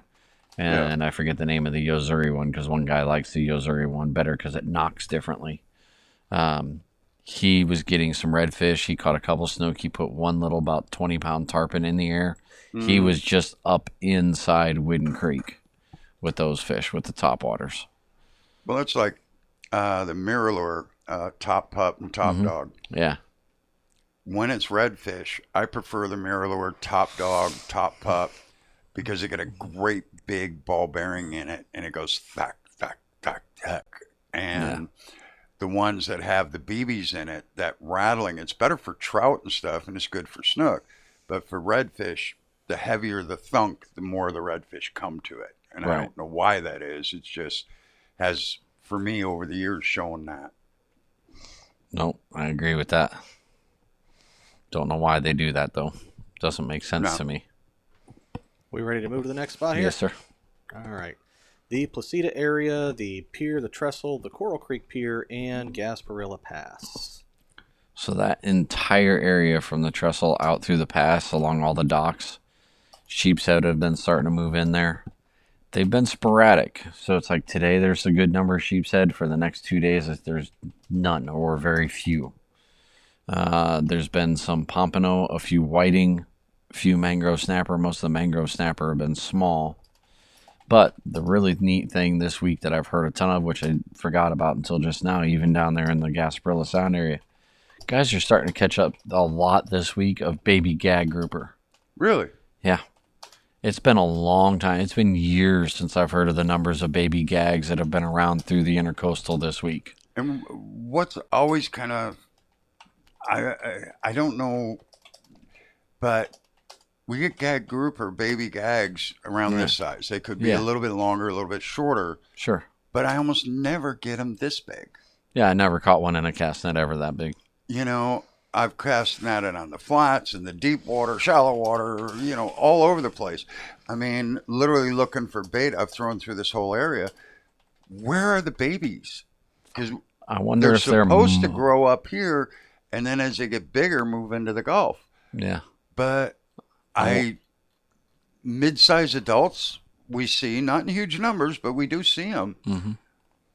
and I forget the name of the Yozuri one because one guy likes the Yozuri one better because it knocks differently. He was getting some redfish. He caught a couple snook. He put one little about 20-pound tarpon in the air. He was just up inside Whidden Creek with those fish, with the topwaters. Well, it's like the Mirror top pup and top dog. Yeah. When it's redfish, I prefer the Mirror top dog, top pup, because they got a great big ball bearing in it, and it goes thack, thack, thack, thack. And the ones that have the BBs in it, that rattling, it's better for trout and stuff, and it's good for snook. But for redfish, the heavier the thunk, the more the redfish come to it. And I don't know why that is. It's just has, for me, over the years, shown that. Nope, I agree with that. Don't know why they do that, though. Doesn't make sense to me. We ready to move to the next spot here? Yes, sir. All right. The Placida area, the pier, the trestle, the Coral Creek Pier, and Gasparilla Pass. So that entire area from the trestle out through the pass along all the docks, sheepshead have been starting to move in there. They've been sporadic. So it's like today there's a good number of sheepshead. For the next 2 days, there's none or very few. There's been some pompano, a few whiting, a few mangrove snapper. Most of the mangrove snapper have been small. But the really neat thing this week that I've heard a ton of, which I forgot about until just now, even down there in the Gasparilla Sound area, guys are starting to catch up a lot this week of baby gag grouper. Really? Yeah. It's been a long time. It's been years since I've heard of the numbers of baby gags that have been around through the intercoastal this week. And what's always kind of, I don't know, but we get gag grouper, baby gags around this size. They could be a little bit longer, a little bit shorter. Sure. But I almost never get them this big. Yeah, I never caught one in a cast net ever that big. You know, I've cast netted on the flats and the deep water, shallow water, you know, all over the place. I mean, literally looking for bait. I've thrown through this whole area. Where are the babies? Because I wonder they're if they're supposed to grow up here, and then as they get bigger, move into the Gulf. Yeah. But mid-sized adults we see, not in huge numbers, but we do see them. Mm-hmm.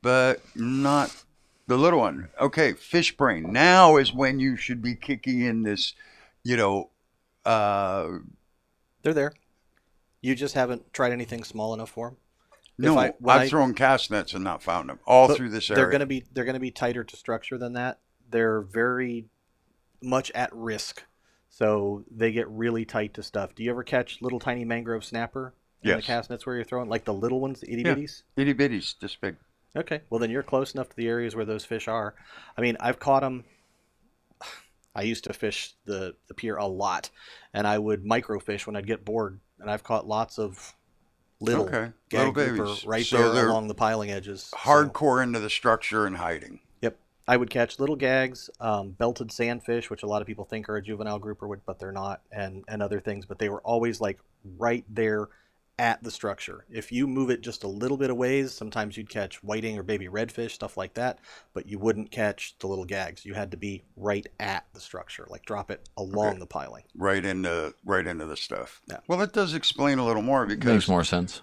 But not the little one. Okay, fish brain. Now is when you should be kicking in this, you know. They're there. You just haven't tried anything small enough for them. No, I've thrown cast nets and not found them all through this area. They're gonna be tighter to structure than that. They're very much at risk, so they get really tight to stuff. Do you ever catch little tiny mangrove snapper in the cast nets where you're throwing, like the little ones, the itty bitties? Itty bitties, this big. Okay, well then you're close enough to the areas where those fish are. I mean, I've caught them. I used to fish the pier a lot, and I would microfish when I'd get bored, and I've caught lots of little gag grouper babies right so there along the piling edges. Hardcore into the structure and hiding. Yep. I would catch little gags, belted sandfish, which a lot of people think are a juvenile grouper, but they're not, and other things. But they were always like right there at the structure. If you move it just a little bit of ways, sometimes you'd catch whiting or baby redfish, stuff like that, but you wouldn't catch the little gags. You had to be right at the structure, like drop it along the piling. Right into the stuff. Yeah. Well, that does explain a little more because... Makes more sense.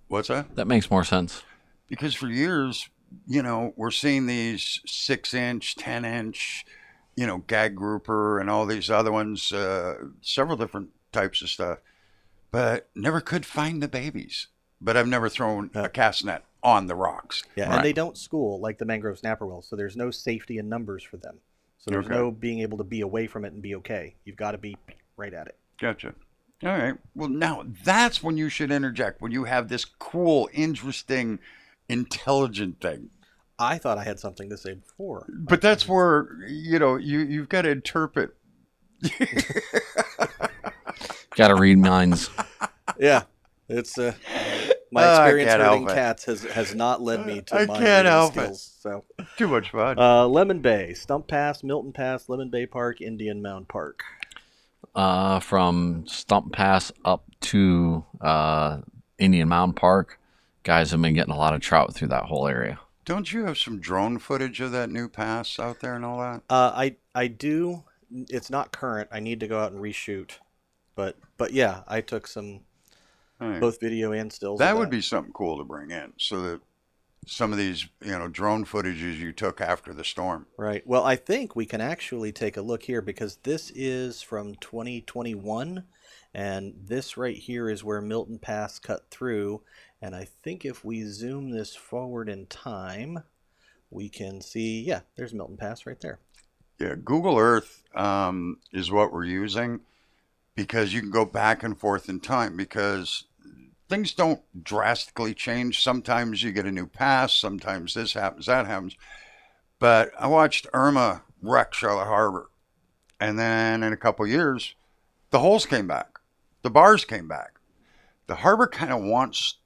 What's that? That makes more sense. Because for years, you know, we're seeing these 6-inch, 10-inch, you know, gag grouper and all these other ones, several different types of stuff, but never could find the babies. But I've never thrown a cast net on the rocks. Yeah, Right. and they don't school like the mangrove snapper will, so there's no safety in numbers for them. So there's no being able to be away from it and be okay. You've got to be right at it. Gotcha. All right. Well, now that's when you should interject, when you have this cool, interesting, intelligent thing. I thought I had something to say before. But that's where, you've got to interpret. Got to read minds. Yeah, it's my experience herding cats has not led me to my reading skills. So Too much fun. Lemon Bay, Stump Pass, Milton Pass, Lemon Bay Park, Indian Mound Park. From Stump Pass up to Indian Mound Park, guys have been getting a lot of trout through that whole area. Don't you have some drone footage of that new pass out there and all that? I do. It's not current. I need to go out and reshoot. But yeah, I took some both video and stills. That would be something cool to bring in, so that some of these, drone footages you took after the storm. Right. Well, I think we can actually take a look here because this is from 2021, and this right here is where Milton Pass cut through. And I think if we zoom this forward in time, we can see, yeah, there's Milton Pass right there. Yeah, Google Earth is what we're using because you can go back and forth in time because things don't drastically change. Sometimes you get a new pass, sometimes this happens, that happens. But I watched Irma wreck Charlotte Harbor, and then in a couple years, the holes came back, the bars came back. The harbor kind of wants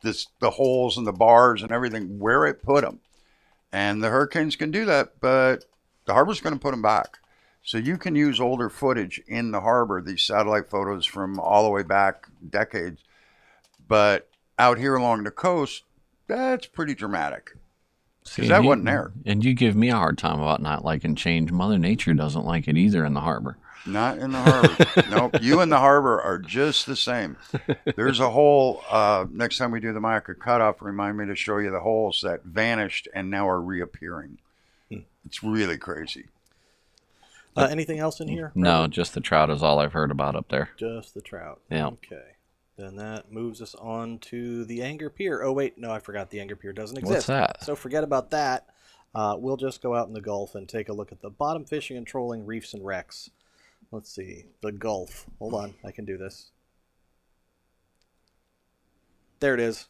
the holes and the bars and everything where it put them, and the hurricanes can do that, but the harbor's going to put them back. So you can use older footage in the harbor, these satellite photos from all the way back decades. But out here along the coast, that's pretty dramatic. Because that wasn't there. And you give me a hard time about not liking change. Mother Nature doesn't like it either in the harbor. Not in the harbor. Nope. You and the harbor are just the same. There's a hole, next time we do the Myakka cutoff, remind me to show you the holes that vanished and now are reappearing. It's really crazy. Anything else in here? No, just the trout is all I've heard about up there. Just the trout. Yeah. Okay. Then that moves us on to the Anger Pier. Oh, wait. No, I forgot the Anger Pier doesn't exist. What's that? So forget about that. We'll just go out in the Gulf and take a look at the bottom fishing and trolling reefs and wrecks. Let's see. The Gulf. Hold on. I can do this. There it is.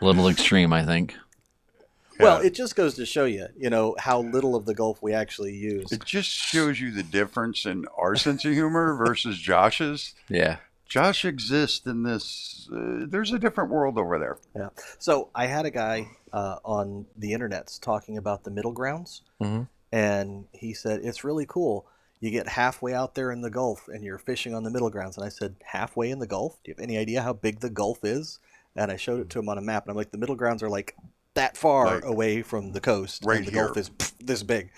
A little extreme, I think. Well, it just goes to show you, how little of the Gulf we actually use. It just shows you the difference in our sense of humor versus Josh's. Yeah. Josh exists in this, there's a different world over there. Yeah. So I had a guy on the internets talking about the middle grounds, and he said, it's really cool. You get halfway out there in the Gulf and you're fishing on the middle grounds. And I said, halfway in the Gulf? Do you have any idea how big the Gulf is? And I showed it to him on a map, and I'm like, the middle grounds are like that far away from the coast. Right and the here. Gulf is this big.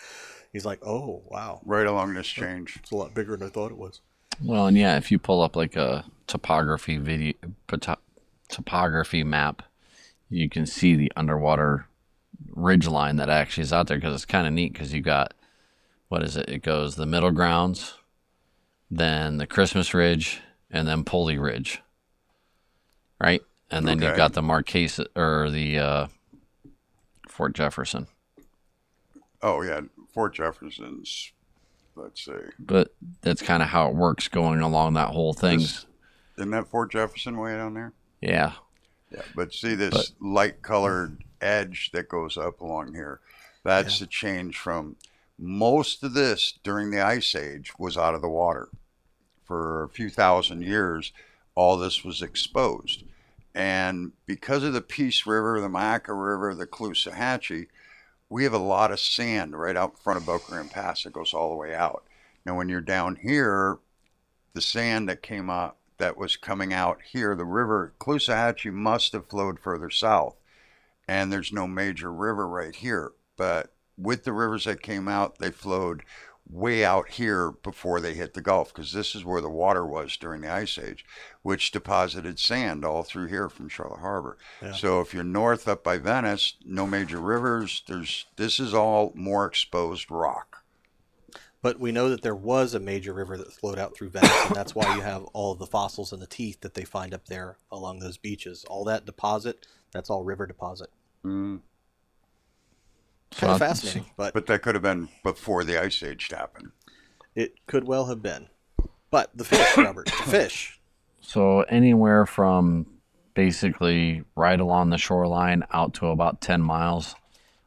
He's like, oh, wow. Right along this change. It's a lot bigger than I thought it was. Well, and yeah, if you pull up like a topography map, you can see the underwater ridge line that actually is out there, because it's kind of neat because you got, what is it? It goes the middle grounds, then the Christmas Ridge, and then Pulley Ridge, right? And then you've got the Marquesa or the Fort Jefferson. Oh yeah, Fort Jefferson's. Let's see. But that's kind of how it works going along that whole thing. Isn't that Fort Jefferson way down there? Yeah. Yeah, but see this light colored edge that goes up along here. That's a change from most of this during the Ice Age was out of the water. For a few thousand years, all this was exposed. And because of the Peace River, the Myakka River, the Caloosahatchee, we have a lot of sand right out in front of Boca Grande Pass that goes all the way out. Now, when you're down here, the sand that came up, that was coming out here, the river, Caloosahatchee must have flowed further south. And there's no major river right here. But with the rivers that came out, they flowed way out here before they hit the Gulf, because this is where the water was during the Ice Age, which deposited sand all through here from Charlotte Harbor. Yeah. So if you're north up by Venice, no major rivers. This is all more exposed rock. But we know that there was a major river that flowed out through Venice, and that's why you have all of the fossils and the teeth that they find up there along those beaches. All that deposit, that's all river deposit. Mm. Kind of fascinating, but that could have been before the Ice Age happened. It could well have been. But the fish, Robert, the fish. So anywhere from basically right along the shoreline out to about 10 miles,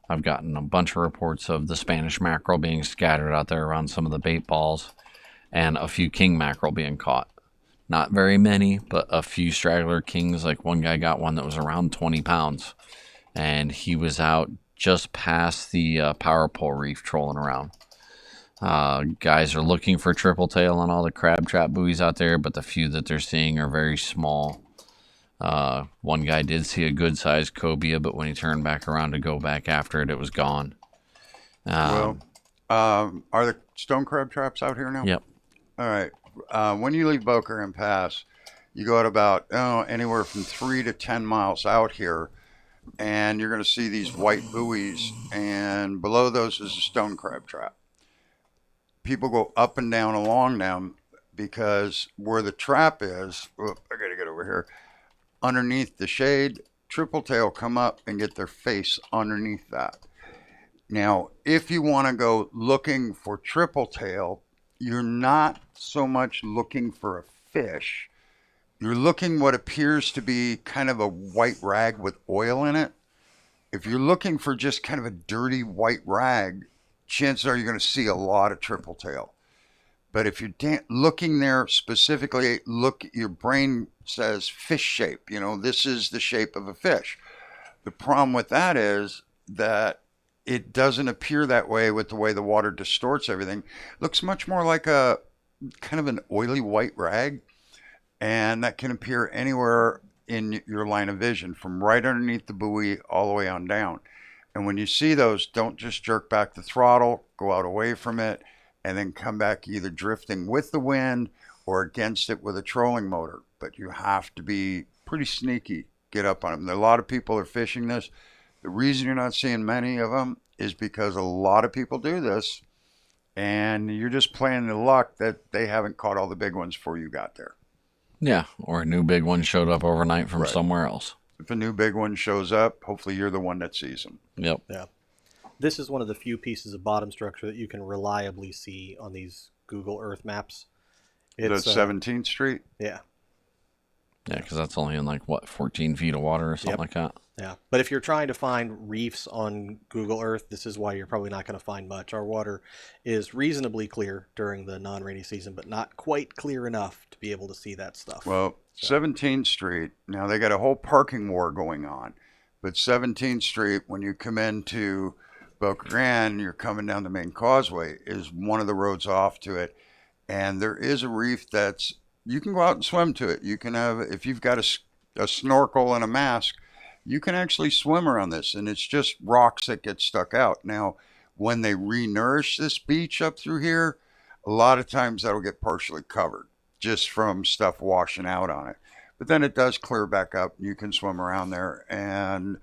I've gotten a bunch of reports of the Spanish mackerel being scattered out there around some of the bait balls and a few king mackerel being caught. Not very many, but a few straggler kings. Like one guy got one that was around 20 pounds, and he was out just past the power pole reef trolling around. Guys are looking for triple tail on all the crab trap buoys out there, but the few that they're seeing are very small. One guy did see a good sized cobia, but when he turned back around to go back after it, it was gone. Are the stone crab traps out here now? Yep. All right. When you leave Boca Grande Pass, you go at about anywhere from 3 to 10 miles out here, and you're going to see these white buoys, and below those is a stone crab trap. People go up and down along them because where the trap is, I got to get over here, underneath the shade, triple tail come up and get their face underneath that. Now, if you want to go looking for triple tail, you're not so much looking for a fish. You're looking what appears to be kind of a white rag with oil in it. If you're looking for just kind of a dirty white rag, chances are you're going to see a lot of triple tail. But if you're looking there specifically, your brain says fish shape. This is the shape of a fish. The problem with that is that it doesn't appear that way with the way the water distorts everything. It looks much more like a kind of an oily white rag. And that can appear anywhere in your line of vision, from right underneath the buoy all the way on down. And when you see those, don't just jerk back the throttle, go out away from it, and then come back either drifting with the wind or against it with a trolling motor. But you have to be pretty sneaky, get up on them. A lot of people are fishing this. The reason you're not seeing many of them is because a lot of people do this, and you're just playing the luck that they haven't caught all the big ones before you got there. Yeah, or a new big one showed up overnight from somewhere else. If a new big one shows up, hopefully you're the one that sees them. Yep. Yeah. This is one of the few pieces of bottom structure that you can reliably see on these Google Earth maps. It's 17th Street? Yeah. Yeah, because that's only in 14 feet of water or something like that. Yeah, but if you're trying to find reefs on Google Earth, this is why you're probably not going to find much. Our water is reasonably clear during the non-rainy season, but not quite clear enough to be able to see that stuff. Well, 17th Street, now they got a whole parking war going on, but 17th Street, when you come into Boca Grande, you're coming down the main causeway, is one of the roads off to it, and there is a reef that's, you can go out and swim to it. You can have, if you've got a snorkel and a mask, you can actually swim around this, and it's just rocks that get stuck out. Now, when they re-nourish this beach up through here, a lot of times that'll get partially covered just from stuff washing out on it. But then it does clear back up. You can swim around there, and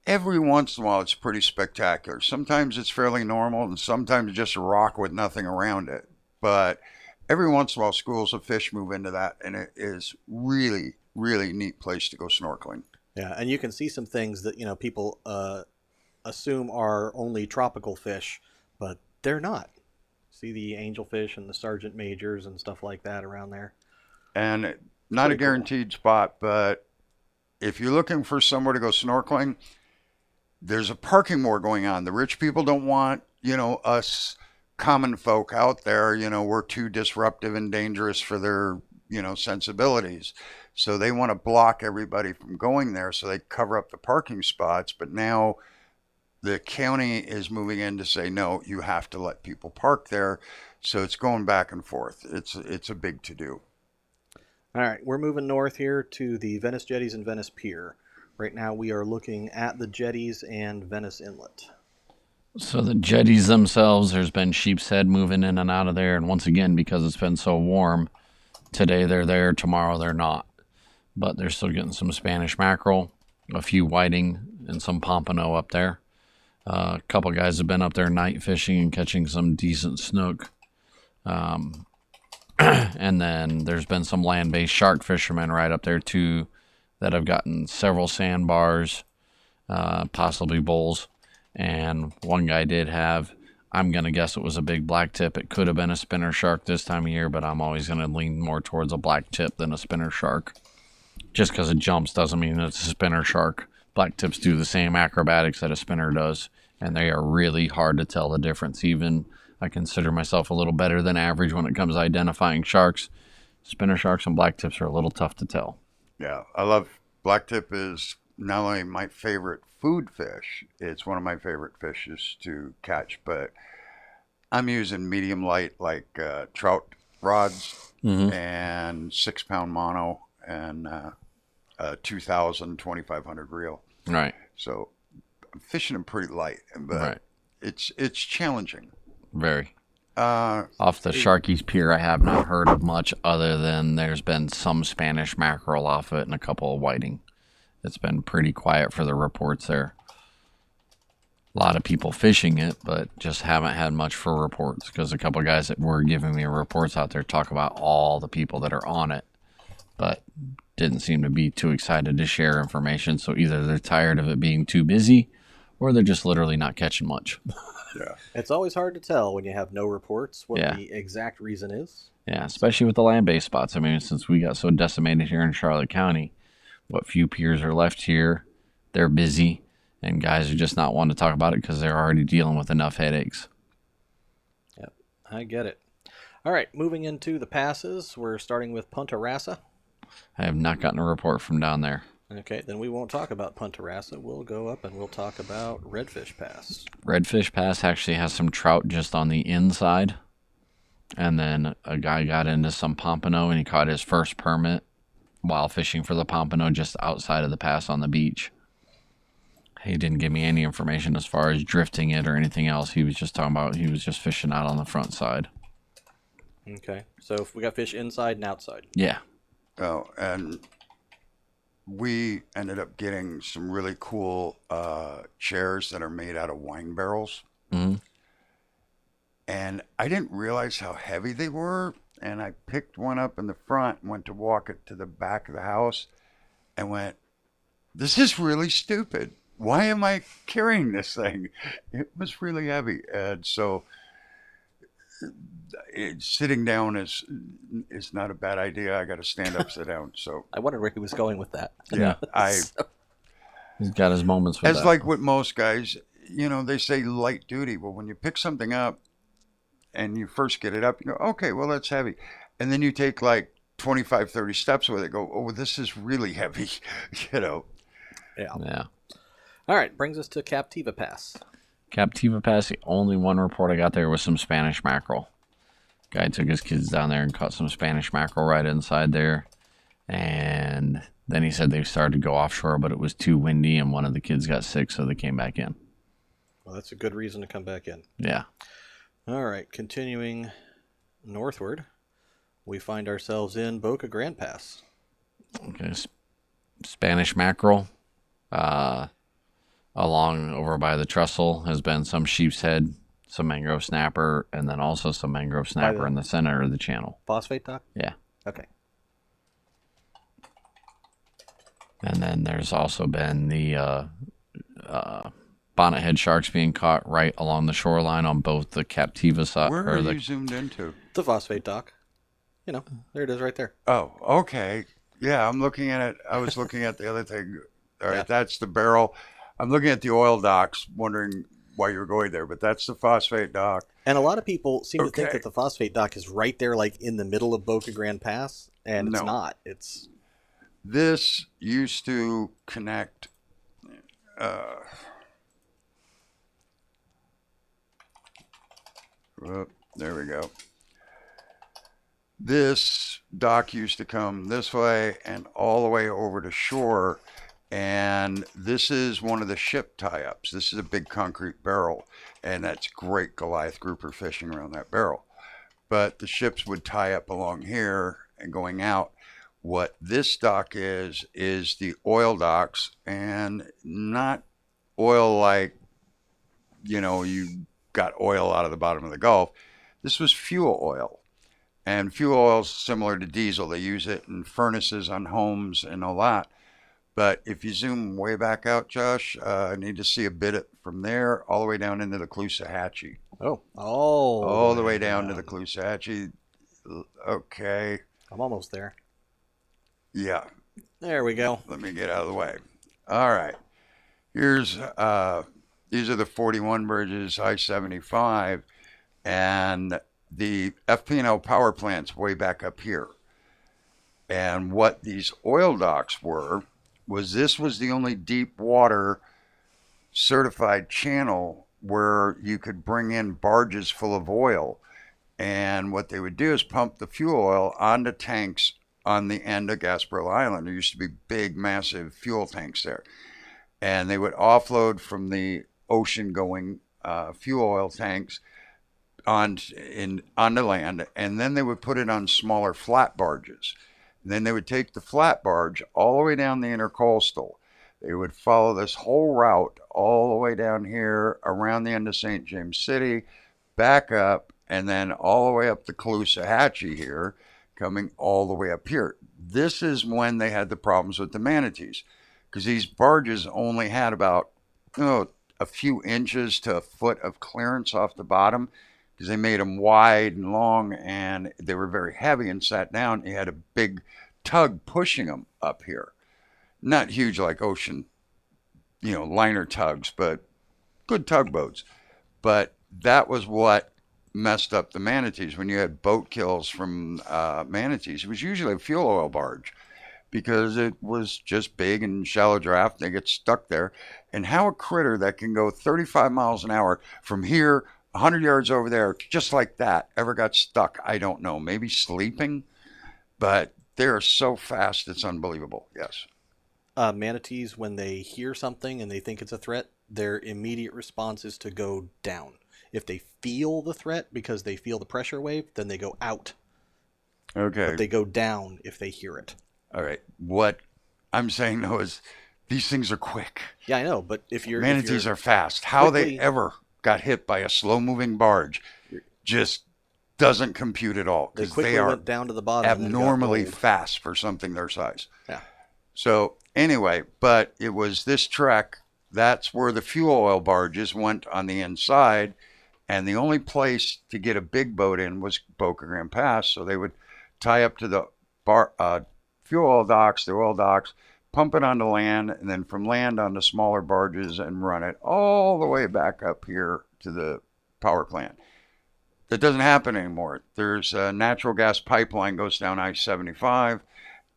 every once in a while it's pretty spectacular. Sometimes it's fairly normal, and sometimes just a rock with nothing around it. But every once in a while schools of fish move into that, and it is really, really neat place to go snorkeling. Yeah, and you can see some things that people assume are only tropical fish, but they're not. See the angelfish and the sergeant majors and stuff like that around there. And not a guaranteed spot, but if you're looking for somewhere to go snorkeling, there's a parking war going on. The rich people don't want, us common folk out there, we're too disruptive and dangerous for their, sensibilities. So they want to block everybody from going there, so they cover up the parking spots. But now the county is moving in to say, no, you have to let people park there. So it's going back and forth. It's a big to-do. All right, we're moving north here to the Venice Jetties and Venice Pier. Right now we are looking at the jetties and Venice Inlet. So the jetties themselves, there's been sheepshead moving in and out of there. And once again, because it's been so warm, today they're there, tomorrow they're not. But they're still getting some Spanish mackerel, a few whiting, and some pompano up there. A couple guys have been up there night fishing and catching some decent snook. And then there's been some land-based shark fishermen right up there too that have gotten several sandbars, possibly bulls. And one guy did have, I'm going to guess it was a big black tip. It could have been a spinner shark this time of year, but I'm always going to lean more towards a black tip than a spinner shark. Just because it jumps doesn't mean it's a spinner shark. Black tips do the same acrobatics that a spinner does, and they are really hard to tell the difference. Even I consider myself a little better than average when it comes to identifying sharks. Spinner sharks and black tips are a little tough to tell. Yeah, I love black tip is not only my favorite food fish, it's one of my favorite fishes to catch, but I'm using medium light like trout rods and 6-pound mono and 2,000, 2,500 reel. Right. So I'm fishing them pretty light, but it's challenging. Very. Off the Sharky's Pier, I have not heard of much other than there's been some Spanish mackerel off it and a couple of whiting. It's been pretty quiet for the reports there. A lot of people fishing it, but just haven't had much for reports because a couple of guys that were giving me reports out there talk about all the people that are on it, but didn't seem to be too excited to share information. So either they're tired of it being too busy or they're just literally not catching much. Yeah. It's always hard to tell when you have no reports what the exact reason is. Yeah, especially with the land-based spots. I mean, since we got so decimated here in Charlotte County, what few piers are left here, they're busy, and guys are just not wanting to talk about it because they're already dealing with enough headaches. Yep, I get it. All right, moving into the passes, we're starting with Punta Rasa. I have not gotten a report from down there. Okay, then we won't talk about Punta Rasa. We'll go up and we'll talk about Redfish Pass. Redfish Pass actually has some trout just on the inside. And then a guy got into some pompano and he caught his first permit while fishing for the pompano just outside of the pass on the beach. He didn't give me any information as far as drifting it or anything else. He was just talking about he was just fishing out on the front side. Okay, so if we got fish inside and outside. Yeah. Oh, and we ended up getting some really cool chairs that are made out of wine barrels. Mm-hmm. And I didn't realize how heavy they were. And I picked one up in the front and went to walk it to the back of the house and went, this is really stupid. Why am I carrying this thing? It was really heavy. And so sitting down is not a bad idea. I got to stand up, sit down. So I wondered where he was going with that. yeah, He's got his moments with as that. like with most guys, you know, they say light duty. Well, when you pick something up and you first get it up, you go, okay, well, that's heavy. And then you take like 25, 30 steps with it, go, oh, this is really heavy, you know. Yeah. All right, brings us to Captiva Pass. Captiva Pass, the only one report I got there was some Spanish mackerel. Guy took his kids down there and caught some Spanish mackerel right inside there. And then he said they started to go offshore, but it was too windy and one of the kids got sick, so they came back in. Well, that's a good reason to come back in. Yeah. All right, continuing northward, we find ourselves in Boca Grande Pass. Okay, Spanish mackerel. Along over by the trestle has been some sheepshead, some mangrove snapper, and then also some mangrove snapper in the center of the channel. Phosphate dock? Yeah. Okay. And then there's also been the bonnethead sharks being caught right along the shoreline on both the Captiva side. Where are you zoomed into? The phosphate dock. You know, there it is right there. Oh, okay. Yeah, I'm looking at it. I was looking at the other thing. All right, that's the barrel. I'm looking at the oil docks, wondering why you were going there, but that's the phosphate dock. And a lot of people seem to think that the phosphate dock is right there, like in the middle of Boca Grande Pass, and it's not. This used to connect. There we go. This dock used to come this way and all the way over to shore. And this is one of the ship tie-ups. This is a big concrete barrel, and that's great Goliath grouper fishing around that barrel. But the ships would tie up along here and going out. What this dock is the oil docks, and not oil like you got oil out of the bottom of the Gulf. This was fuel oil. And fuel oil is similar to diesel. They use it in furnaces on homes and all that. But if you zoom way back out, Josh, I need to see a bit from there all the way down into the Caloosahatchee. Oh. All the way down to the Caloosahatchee. Okay. I'm almost there. Yeah. There we go. Let me get out of the way. All right. Here's these are the 41 bridges, I-75, and the FP&L power plant's way back up here. And what these oil docks was this was the only deep water certified channel where you could bring in barges full of oil. And what they would do is pump the fuel oil onto tanks on the end of Gasparilla Island. There used to be big, massive fuel tanks there. And they would offload from the ocean-going fuel oil tanks onto land, and then they would put it on smaller flat barges. And then they would take the flat barge all the way down the intercoastal. They would follow this whole route all the way down here, around the end of St. James City, back up, and then all the way up the Caloosahatchee here, coming all the way up here. This is when they had the problems with the manatees, because these barges only had about a few inches to a foot of clearance off the bottom, because they made them wide and long, and they were very heavy and sat down. You had a big tug pushing them up here. Not huge like ocean, liner tugs, but good tugboats. But that was what messed up the manatees. When you had boat kills from manatees, it was usually a fuel oil barge, because it was just big and shallow draft. They get stuck there. And how a critter that can go 35 miles an hour from here 100 yards over there, just like that, ever got stuck, I don't know. Maybe sleeping, but they're so fast, it's unbelievable. Yes. Manatees, when they hear something and they think it's a threat, their immediate response is to go down. If they feel the threat because they feel the pressure wave, then they go out. Okay. But they go down if they hear it. All right. What I'm saying, though, is these things are quick. Yeah, I know, but manatees are fast. How they ever got hit by a slow-moving barge just doesn't compute at all, because they are went down to the bottom abnormally fast for something their size. Yeah. So anyway, but it was this trek. That's where the fuel oil barges went on the inside, and the only place to get a big boat in was Boca Grande Pass. So they would tie up to the fuel oil docks, the oil docks, pump it onto land, and then from land onto smaller barges and run it all the way back up here to the power plant. That doesn't happen anymore. There's a natural gas pipeline goes down I-75,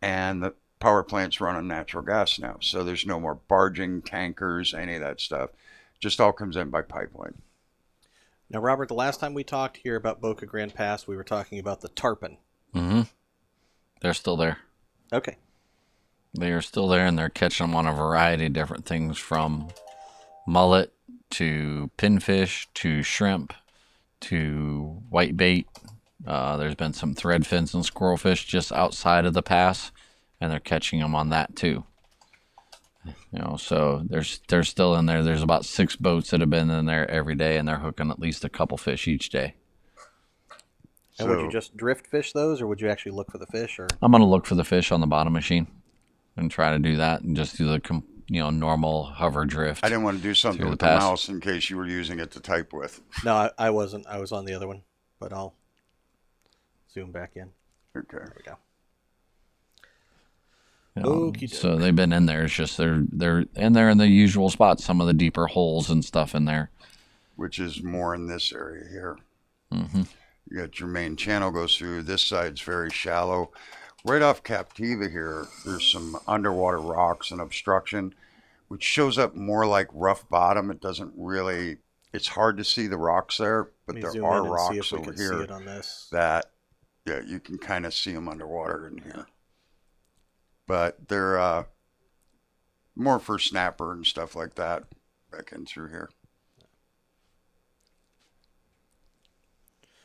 and the power plants run on natural gas now. So there's no more barging, tankers, any of that stuff. Just all comes in by pipeline. Now, Robert, the last time we talked here about Boca Grande Pass, we were talking about the tarpon. Mm-hmm. They're still there. Okay. They are still there, and they're catching them on a variety of different things, from mullet to pinfish to shrimp to whitebait. There's been some threadfins and squirrelfish just outside of the pass, and they're catching them on that too. So they're still in there. There's about 6 boats that have been in there every day, and they're hooking at least a couple fish each day. And would you just drift fish those, or would you actually look for the fish? Or I'm going to look for the fish on the bottom machine and try to do that, and just do the normal hover drift. I didn't want to do something with the mouse in case you were using it to type with. No, I wasn't. I was on the other one, but I'll zoom back in. Okay. There we go. So they've been in there. It's just they're in there in the usual spots, some of the deeper holes and stuff in there. Which is more in this area here. Mm-hmm. You got your main channel goes through. This side's very shallow. Right off Captiva here, there's some underwater rocks and obstruction, which shows up more like rough bottom. It doesn't really, it's hard to see the rocks there, but there are rocks over here that, you can kind of see them underwater in here. But they're more for snapper and stuff like that back in through here.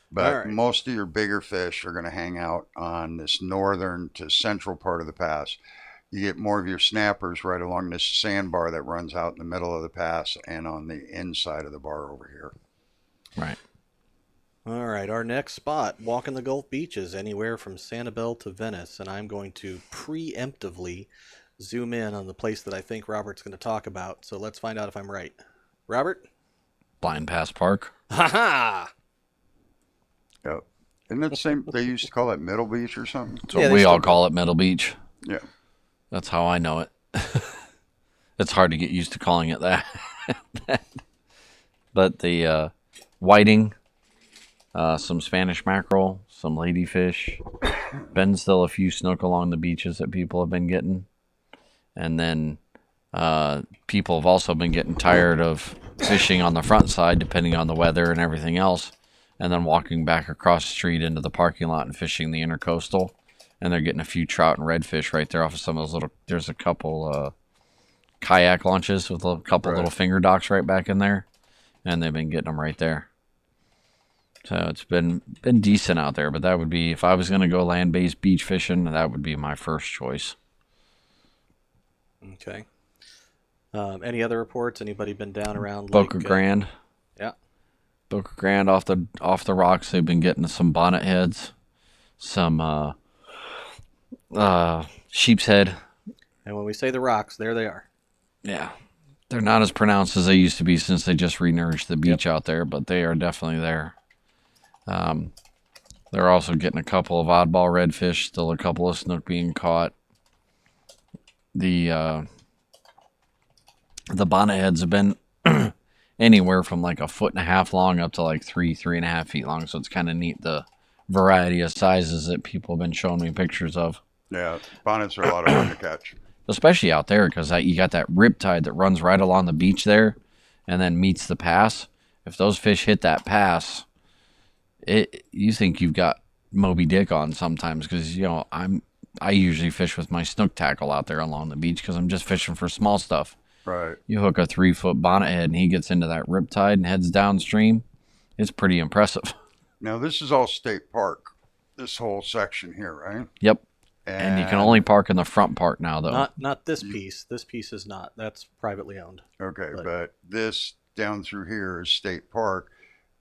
But most of your bigger fish are going to hang out on this northern to central part of the pass. you get more of your snappers right along this sandbar that runs out in the middle of the pass and on the inside of the bar over here. Right. All right, our next spot, walking the Gulf beaches, anywhere from Sanibel to Venice, and I'm going to preemptively zoom in on the place that I think Robert's going to talk about. So let's find out if I'm right. Robert? Blind Pass Park. Ha-ha! Yep. Isn't that the same? They used to call it Middle Beach or something. So Yeah, they we all still call it Middle Beach. Yeah. That's how I know it. It's hard to get used to calling it that. But the whiting, some Spanish mackerel, some ladyfish, been still a few snook along the beaches that people have been getting. And then people have also been getting tired of fishing on the front side, depending on the weather and everything else, and then walking back across the street into the parking lot and fishing the intercoastal. And they're getting a few trout and redfish right there off of some of those little. There's a couple kayak launches with a couple little finger docks right back in there, and they've been getting them right there. So it's been decent out there, but that would be, if I was going to go land-based beach fishing, that would be my first choice. Okay. Any other reports? Anybody been down around Boca Grande? Yeah. Boca Grande off the rocks. They've been getting some bonnet heads, some sheepshead. And when we say the rocks, there they are. Yeah. They're not as pronounced as they used to be since they just re-nourished the beach out there, but they are definitely there. They're also getting a couple of oddball redfish, still a couple of snook being caught. The bonnet heads have been anywhere from like 1.5 feet long up to like 3.5 feet long, so it's kind of neat the variety of sizes that people have been showing me pictures of. Yeah, bonnets are a lot of fun to catch. Especially out there, because you got that riptide that runs right along the beach there and then meets the pass. If those fish hit that pass, you think you've got Moby Dick on sometimes, because I usually fish with my snook tackle out there along the beach because I'm just fishing for small stuff. Right. You hook a 3-foot bonnet head and he gets into that riptide and heads downstream. It's pretty impressive. Now, this is all state park, this whole section here, right? Yep. And you can only park in the front part now, though. Not this piece. This piece is not. That's privately owned. Okay, but this down through here is state park.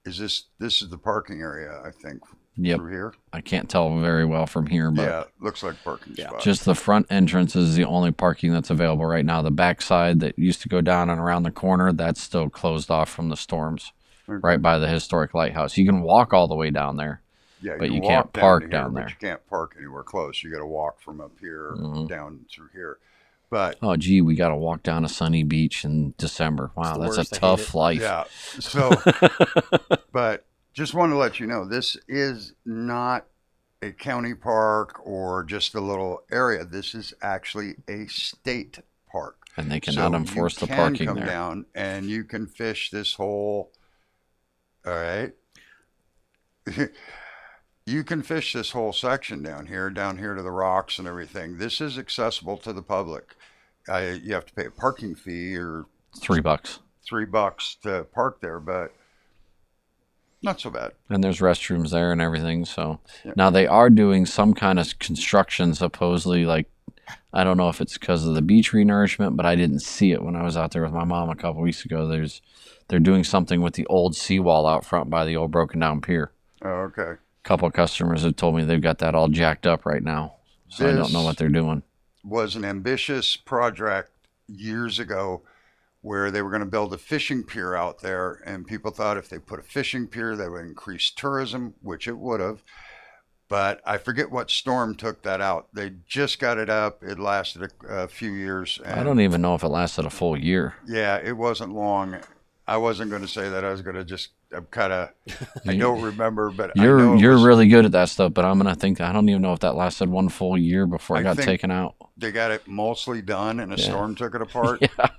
This is the parking area, I think, through here? I can't tell very well from here, but yeah, looks like parking spot. Just the front entrance is the only parking that's available right now. The back side that used to go down and around the corner, that's still closed off from the storms, right by the historic lighthouse. You can walk all the way down there. Yeah, but you can't park down there. But you can't park anywhere close. You got to walk from up here down through here. But oh, gee, we got to walk down a sunny beach in December. Wow, that's a tough life. Yeah. So, but just want to let you know, this is not a county park or just a little area. This is actually a state park, and they cannot enforce the parking there. You can come down and you can fish this whole. All right. You can fish this whole section down here to the rocks and everything. This is accessible to the public. You have to pay a parking fee or $3. $3 to park there, but not so bad. And there's restrooms there and everything. So now they are doing some kind of construction, supposedly. Like, I don't know if it's because of the beach renourishment, but I didn't see it when I was out there with my mom a couple weeks ago. They're doing something with the old seawall out front by the old broken down pier. Oh, okay. Couple of customers have told me they've got that all jacked up right now, so I don't know what they're doing. Was an ambitious project years ago where they were going to build a fishing pier out there, and people thought if they put a fishing pier that would increase tourism, which it would have, but I forget what storm took that out. They just got it up. It lasted a few years. And I don't even know if it lasted a full year. Yeah, it wasn't long. I wasn't going to say that. I was going to just kind of, I don't remember, but you're really good at that stuff. But I'm going to think, I don't even know if that lasted one full year before it got taken out. They got it mostly done and a storm took it apart. Yeah.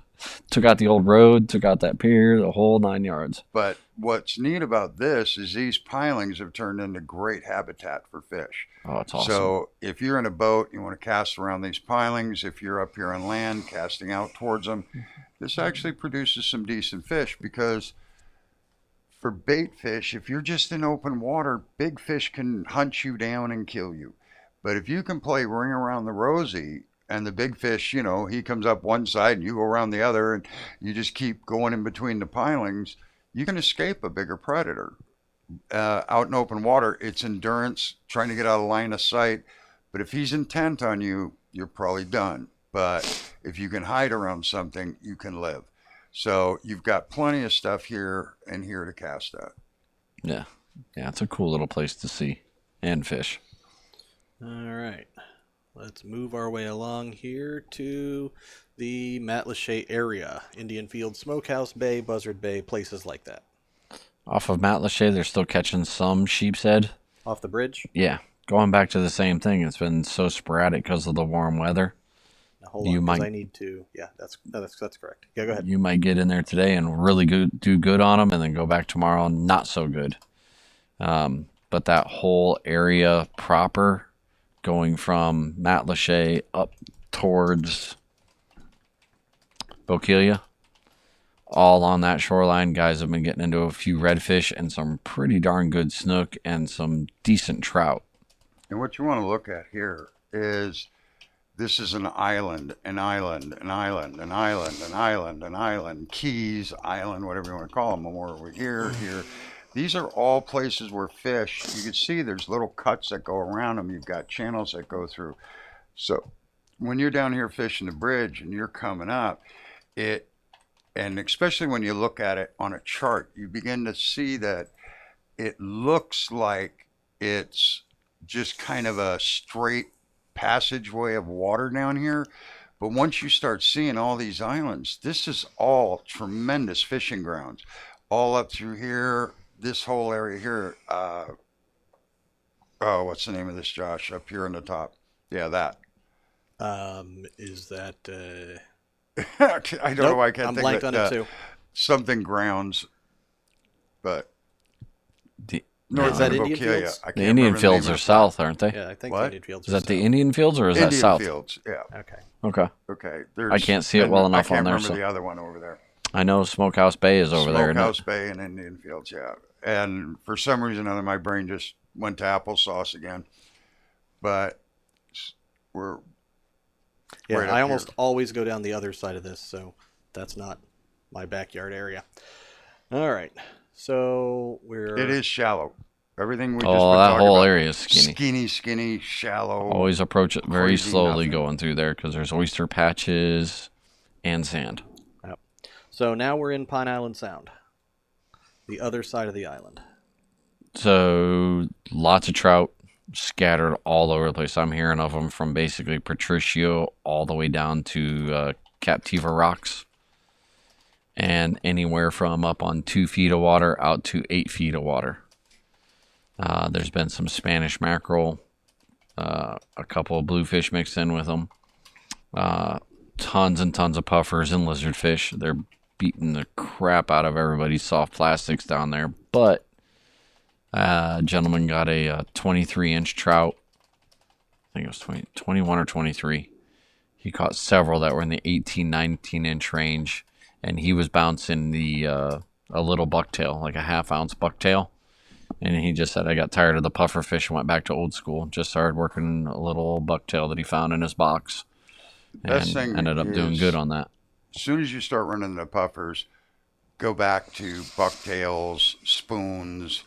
Took out the old road, took out that pier, the whole 9 yards. But what's neat about this is these pilings have turned into great habitat for fish. Oh, it's awesome. So if you're in a boat, you want to cast around these pilings. If you're up here on land, casting out towards them, this actually produces some decent fish, because for bait fish, if you're just in open water, big fish can hunt you down and kill you. But if you can play Ring Around the Rosie And the big fish, you know, he comes up one side and you go around the other, and you just keep going in between the pilings. You can escape a bigger predator. Out in open water, it's endurance, trying to get out of line of sight. But if he's intent on you, you're probably done. But if you can hide around something, you can live. So you've got plenty of stuff here and here to cast at. Yeah. Yeah, it's a cool little place to see and fish. All right. Let's move our way along here to the Matlacha area. Indian Field, Smokehouse Bay, Buzzard Bay, places like that. Off of Matlacha, they're still catching some sheepshead. Off the bridge? Yeah. Going back to the same thing. It's been so sporadic because of the warm weather. Now, hold on, because I need to... Yeah, that's correct. Yeah, go ahead. You might get in there today and really do good on them, and then go back tomorrow and not so good. But that whole area proper, going from Matlacha up towards Bokeelia, all on that shoreline, guys have been getting into a few redfish and some pretty darn good snook and some decent trout. And what you want to look at here is this is an island, an island, an island, an island, an island, an island, keys, island, whatever you want to call them. More over here, here. These are all places where fish, you can see there's little cuts that go around them. You've got channels that go through. So when you're down here fishing the bridge and you're coming up, and especially when you look at it on a chart, you begin to see that it looks like it's just kind of a straight passageway of water down here. But once you start seeing all these islands, this is all tremendous fishing grounds. All up through here, this whole area here. What's the name of this, Josh? Up here on the top. Yeah, that. Is that... I don't know why I can't I'm think blank of it. on it too. Something grounds, but North north that of Indian Bokeelia. Fields? I can't The Indian remember Fields name are of south, aren't they? Yeah, I think What? the Indian Fields Is are that the south. Indian Fields or is that Indian south? Fields, yeah. Okay. Okay. Okay. I can't see it well enough on there, I can't remember so- the other one over there. I know Smokehouse Bay is over there. Smokehouse Bay and Indian Fields, yeah. And for some reason or other, my brain just went to applesauce again. But we're Yeah, right up I almost here. always go down the other side of this, so that's not my backyard area. All right. So It is shallow. Everything we just Oh, been that talking whole about. area is skinny. Skinny, shallow. Always approach it very Crazy slowly nothing. going through there because there's oyster patches and sand. Yep. So now we're in Pine Island Sound, the other side of the island. So lots of trout scattered all over the place. I'm hearing of them from basically Patricio all the way down to Captiva Rocks. And anywhere from up on 2 feet of water out to 8 feet of water. There's been some Spanish mackerel, a couple of bluefish mixed in with them. Tons and tons of puffers and lizardfish. They're beating the crap out of everybody's soft plastics down there. But a gentleman got a 23-inch trout. I think it was 21 or 23. He caught several that were in the 18, 19-inch range. And he was bouncing a little bucktail, like a half-ounce bucktail. And he just said, I got tired of the puffer fish and went back to old school. Just started working a little old bucktail that he found in his box. Best And thing ended up doing is- good on that. As soon as you start running the puffers, go back to bucktails, spoons,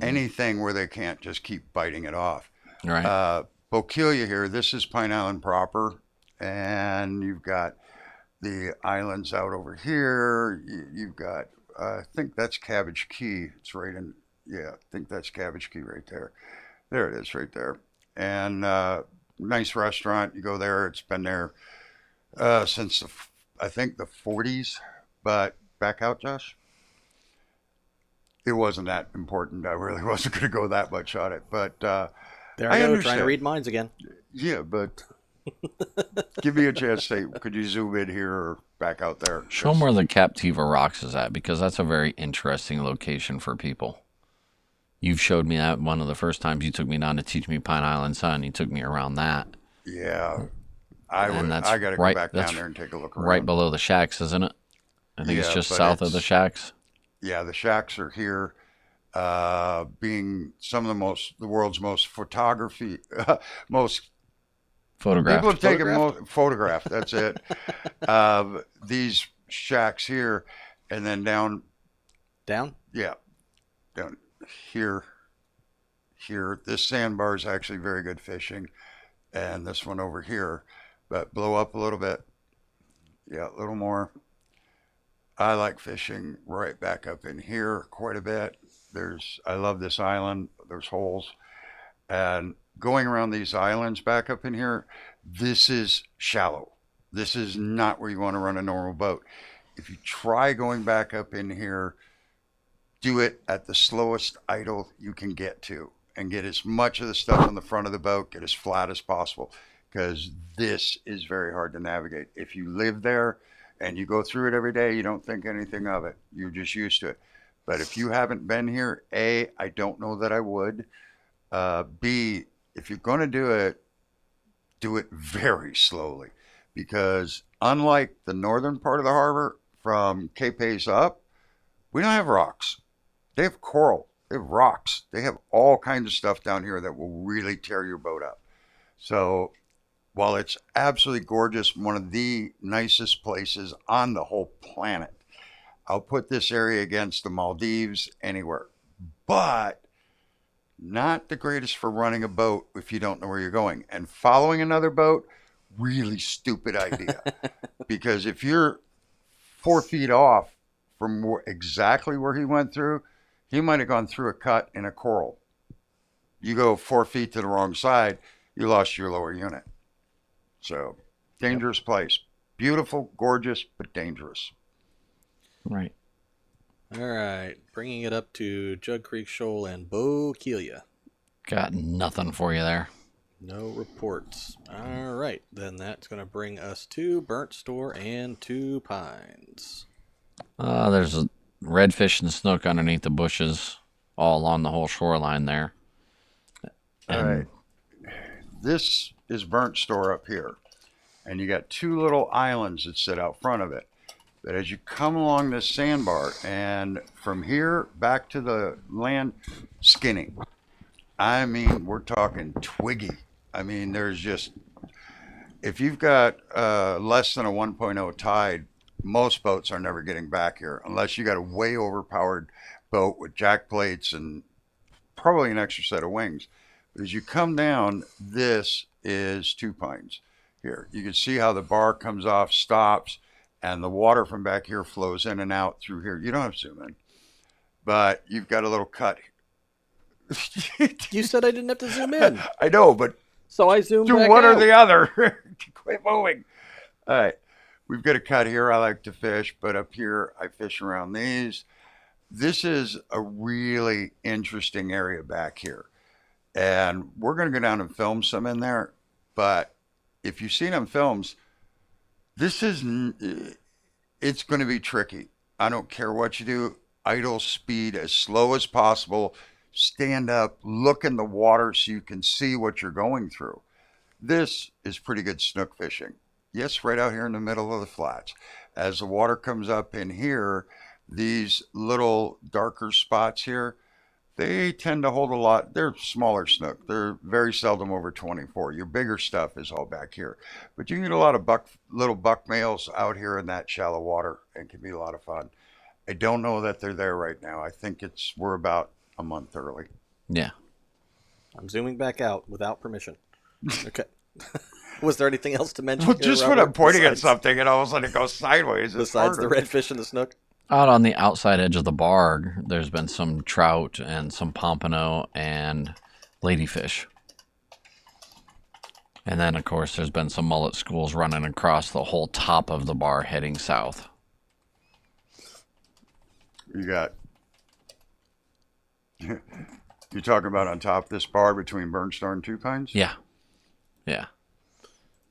anything where they can't just keep biting it off. All right. Bokeelia here, this is Pine Island proper, and you've got the islands out over here. You've got, I think that's Cabbage Key. It's right in, yeah, I think that's Cabbage Key right there. There it is right there. And nice restaurant. You go there. It's been there since, I think, the 40s. But back out, Josh? It wasn't that important. I really wasn't going to go that much on it. But There I I go, trying understand. to read minds again. yeah, but give me a chance. Say, could you zoom in here or back out there? Show them where the Captiva Rocks is at, because that's a very interesting location for people. You've showed me that one of the first times you took me down to teach me Pine Island Sun. You took me around that. Yeah, And that's I got to go right- back that's down there and take a look around. Right below the shacks, isn't it? I think it's Yeah, just but south of the it's- shacks. Yeah, the shacks are here, being some of the world's most most Photograph. People have taken photograph. That's it. These shacks here, and then down. Yeah, down here. This sandbar is actually very good fishing, and this one over here, but blow up a little bit. Yeah, a little more. I like fishing right back up in here quite a bit. I love this island. There's holes, and going around these islands back up in here, this is shallow. This is not where you want to run a normal boat. If you try going back up in here, do it at the slowest idle you can get to, and get as much of the stuff on the front of the boat, get as flat as possible, because this is very hard to navigate. If you live there and you go through it every day, you don't think anything of it. You're just used to it. But if you haven't been here, A, I don't know that I would. B, if you're going to do it very slowly, because unlike the northern part of the harbor from Cape Haze up, we don't have rocks. They have coral. They have rocks. They have all kinds of stuff down here that will really tear your boat up. So while it's absolutely gorgeous, one of the nicest places on the whole planet, I'll put this area against the Maldives anywhere. But not the greatest for running a boat if you don't know where you're going. And following another boat, really stupid idea. Because if you're 4 feet off from exactly where he went through, he might have gone through a cut in a coral. You go 4 feet to the wrong side, you lost your lower unit. So, dangerous place. Beautiful, gorgeous, but dangerous. Right. All right. Bringing it up to Jug Creek Shoal and Bokeelia. Got nothing for you there. No reports. All right. Then that's going to bring us to Burnt Store and Two Pines. There's a redfish and snook underneath the bushes all along the whole shoreline there. All right. This is Burnt Store up here. And you got two little islands that sit out front of it. But as you come along this sandbar, and from here back to the land, skinny. I mean, we're talking twiggy. I mean, there's just, if you've got less than a 1.0 tide, most boats are never getting back here unless you got a way overpowered boat with jack plates and probably an extra set of wings. But as you come down, this is Two Pines here. You can see how the bar comes off, stops, and the water from back here flows in and out through here. You don't have to zoom in, but you've got a little cut. You said I didn't have to zoom in. I know, but so I zoomed do back one out. or the other. Quit moving. All right. We've got a cut here. I like to fish, but up here I fish around these. This is a really interesting area back here. And we're going to go down and film some in there. But if you've seen them films, it's going to be tricky. I don't care what you do. Idle speed as slow as possible. Stand up, look in the water so you can see what you're going through. This is pretty good snook fishing. Yes, right out here in the middle of the flats. As the water comes up in here, these little darker spots here, they tend to hold a lot. They're smaller snook. They're very seldom over 24. Your bigger stuff is all back here. But you can get a lot of little buck males out here in that shallow water, and it can be a lot of fun. I don't know that they're there right now. I think we're about a month early. Yeah. I'm zooming back out without permission. Okay. Was there anything else to mention? Well, here, just Robert, when I'm pointing at besides- something and all of a sudden it goes sideways. Besides the redfish and the snook? Out on the outside edge of the bar, there's been some trout and some pompano and ladyfish. And then, of course, there's been some mullet schools running across the whole top of the bar heading south. You got... You're talking about on top of this bar between Burnstar and Two Pines? Yeah. Yeah.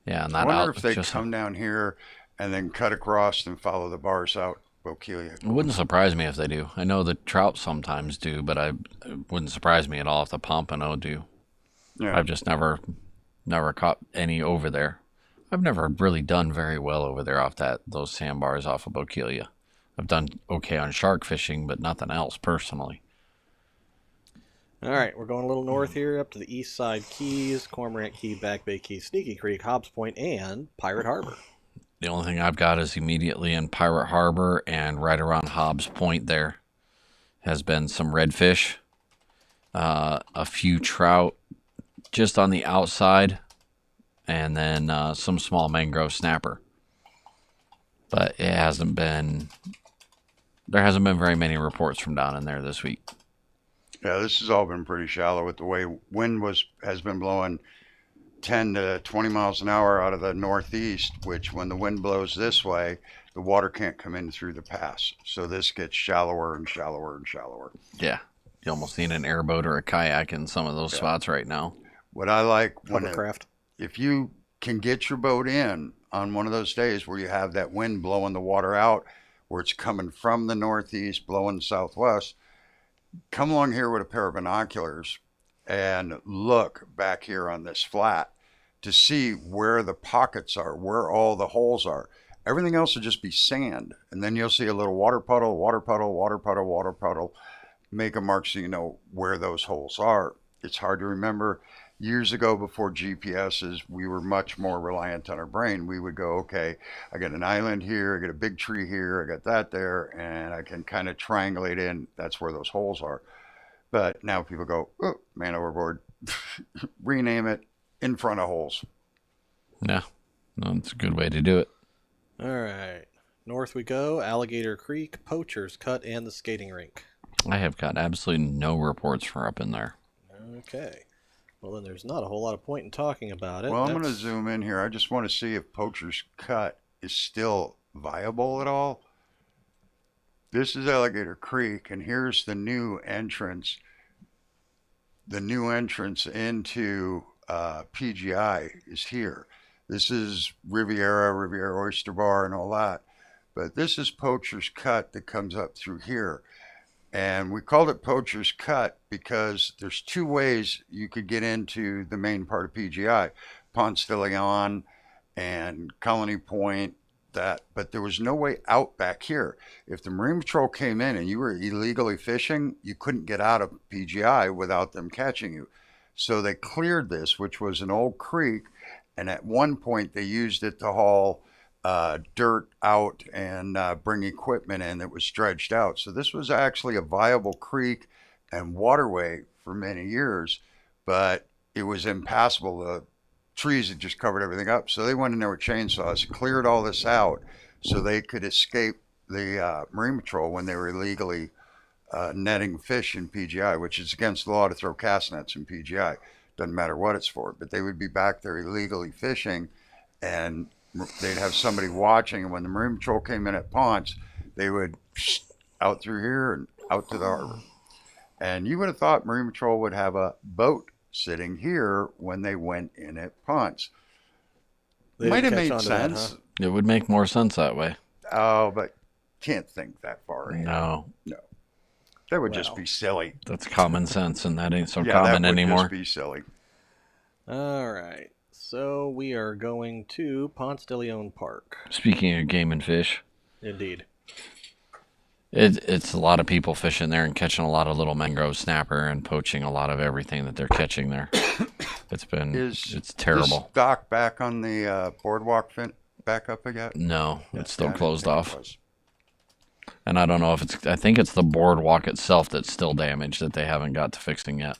Yeah, and I that wonder if they just come down here and then cut across and follow the bars out Bokeelia. It wouldn't surprise me if they do. I know the trout sometimes do, but it wouldn't surprise me at all if the pompano do. Yeah. I've just never caught any over there. I've never really done very well over there off those sandbars off of Bokeelia. I've done okay on shark fishing, but nothing else personally. All right, we're going a little north here, up to the east side Keys, Cormorant Key, Back Bay Key, Sneaky Creek, Hobbs Point, and Pirate Harbor. The only thing I've got is immediately in Pirate Harbor and right around Hobbs Point there has been some redfish, a few trout just on the outside, and then some small mangrove snapper. But there hasn't been very many reports from down in there this week. Yeah, this has all been pretty shallow with the way wind has been blowing 10 to 20 miles an hour out of the northeast, which when the wind blows this way, the water can't come in through the pass. So this gets shallower and shallower and shallower. Yeah, you almost need an airboat or a kayak in some of those spots right now. What I like, if you can get your boat in on one of those days where you have that wind blowing the water out, where it's coming from the northeast, blowing southwest, come along here with a pair of binoculars and look back here on this flat to see where the pockets are, where all the holes are. Everything else will just be sand. And then you'll see a little water puddle, water puddle, water puddle, water puddle. Make a mark so you know where those holes are. It's hard to remember. Years ago, before GPSs, we were much more reliant on our brain. We would go, okay, I got an island here, I got a big tree here, I got that there, and I can kind of triangulate in. That's where those holes are. But now people go, oh, man overboard. Rename it in front of holes. Yeah, that's a good way to do it. All right. North we go, Alligator Creek, Poacher's Cut, and the skating rink. I have got absolutely no reports for up in there. Okay. Well, then there's not a whole lot of point in talking about it. Well, I'm going to zoom in here. I just want to see if Poacher's Cut is still viable at all. This is Alligator Creek, and here's the new entrance. The new entrance into PGI is here. This is Riviera Oyster Bar, and all that. But this is Poacher's Cut that comes up through here. And we called it Poacher's Cut because there's two ways you could get into the main part of PGI. Ponce de Leon and Colony Point, but there was no way out back here. If the Marine Patrol came in and you were illegally fishing, you couldn't get out of PGI without them catching you. So they cleared this, which was an old creek, and at one point they used it to haul dirt out and bring equipment in that was dredged out. So this was actually a viable creek and waterway for many years, but it was impassable. The trees had just covered everything up. So they went in there with chainsaws, cleared all this out so they could escape the Marine Patrol when they were illegally netting fish in PGI, which is against the law to throw cast nets in PGI. Doesn't matter what it's for, but they would be back there illegally fishing, and they'd have somebody watching, and when the Marine Patrol came in at Ponce, they would out through here and out to the harbor. And you would have thought Marine Patrol would have a boat sitting here when they went in at Ponce. Might have made sense. That, It would make more sense that way. Oh, but can't think that far ahead. No. That would just be silly. That's common sense, and that ain't so common anymore. That would just be silly. All right. So we are going to Ponce de Leon Park. Speaking of game and fish. Indeed. It's a lot of people fishing there and catching a lot of little mangrove snapper and poaching a lot of everything that they're catching there. It's terrible. Is dock back on the boardwalk back up again? No, it's still closed off. And I don't know if I think it's the boardwalk itself that's still damaged that they haven't got to fixing yet.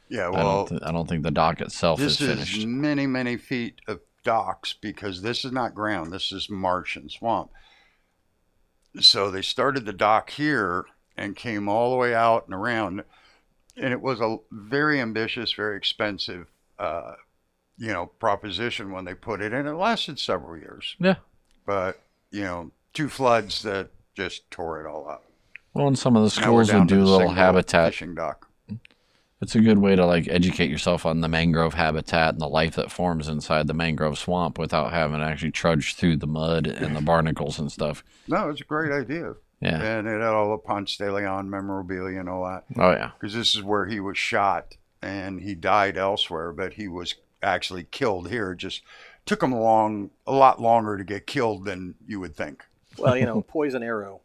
Yeah, well, I don't think the dock itself is finished. This is many, many feet of docks because this is not ground. This is marsh and swamp. So they started the dock here and came all the way out and around. And it was a very ambitious, very expensive, proposition when they put it in. It lasted several years. Yeah. But, two floods that just tore it all up. Well, and some of the schools would do little habitat. Fishing dock. It's a good way to educate yourself on the mangrove habitat and the life that forms inside the mangrove swamp without having to actually trudge through the mud and the barnacles and stuff. No, it's a great idea. Yeah. And it had all the Ponce de Leon memorabilia and all that. Oh, yeah. Because this is where he was shot and he died elsewhere, but he was actually killed here. It just took him a lot longer to get killed than you would think. Well, poison arrow,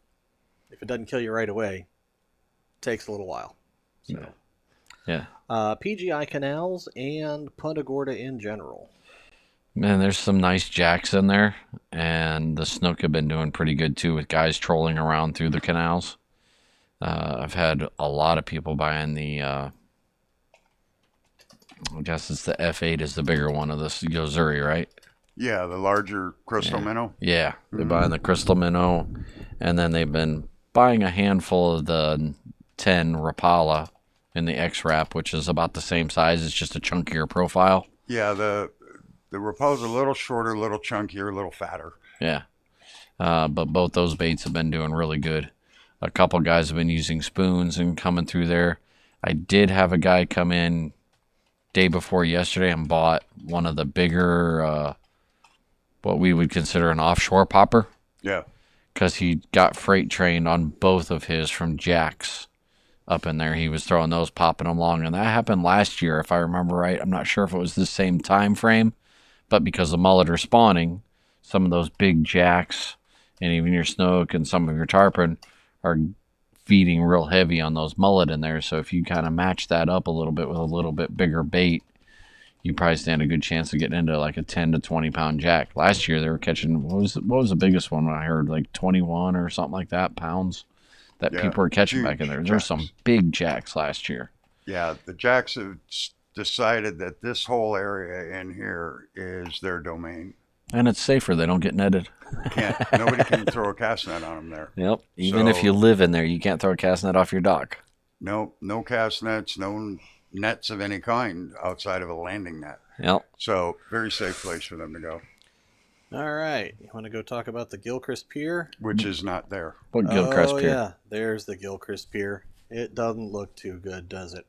if it doesn't kill you right away, takes a little while. So. Yeah. Yeah. PGI canals and Punta Gorda in general. Man, there's some nice jacks in there, and the snook have been doing pretty good too with guys trolling around through the canals. I've had a lot of people buying the, I guess it's the F8 is the bigger one of this Yozuri, right? Yeah, the larger crystal minnow. Yeah, they're buying the crystal minnow, and then they've been buying a handful of the 10 Rapala in the X-Wrap, which is about the same size. It's just a chunkier profile. Yeah, the Rapal's a little shorter, a little chunkier, a little fatter. Yeah. But both those baits have been doing really good. A couple guys have been using spoons and coming through there. I did have a guy come in day before yesterday and bought one of the bigger, what we would consider an offshore popper. Yeah. Because he got freight trained on both of his from Jack's up in there. He was throwing those, popping them along. And that happened last year, if I remember right. I'm not sure if it was the same time frame. But because the mullet are spawning, some of those big jacks and even your snook and some of your tarpon are feeding real heavy on those mullet in there. So if you kind of match that up a little bit with a little bit bigger bait, you probably stand a good chance of getting into like a 10 to 20 pound jack. Last year they were catching, what was the biggest one I heard? Like 21 or something like that pounds that people were catching back in there. There's some big jacks last year. Yeah, the jacks have decided that this whole area in here is their domain. And it's safer. They don't get netted. Nobody can throw a cast net on them there. Yep. Even if you live in there, you can't throw a cast net off your dock. No cast nets, no nets of any kind outside of a landing net. Yep. So very safe place for them to go. All right. You want to go talk about the Gilchrist Pier? Which is not there. What Gilchrist Pier? Yeah, there's the Gilchrist Pier. It doesn't look too good, does it?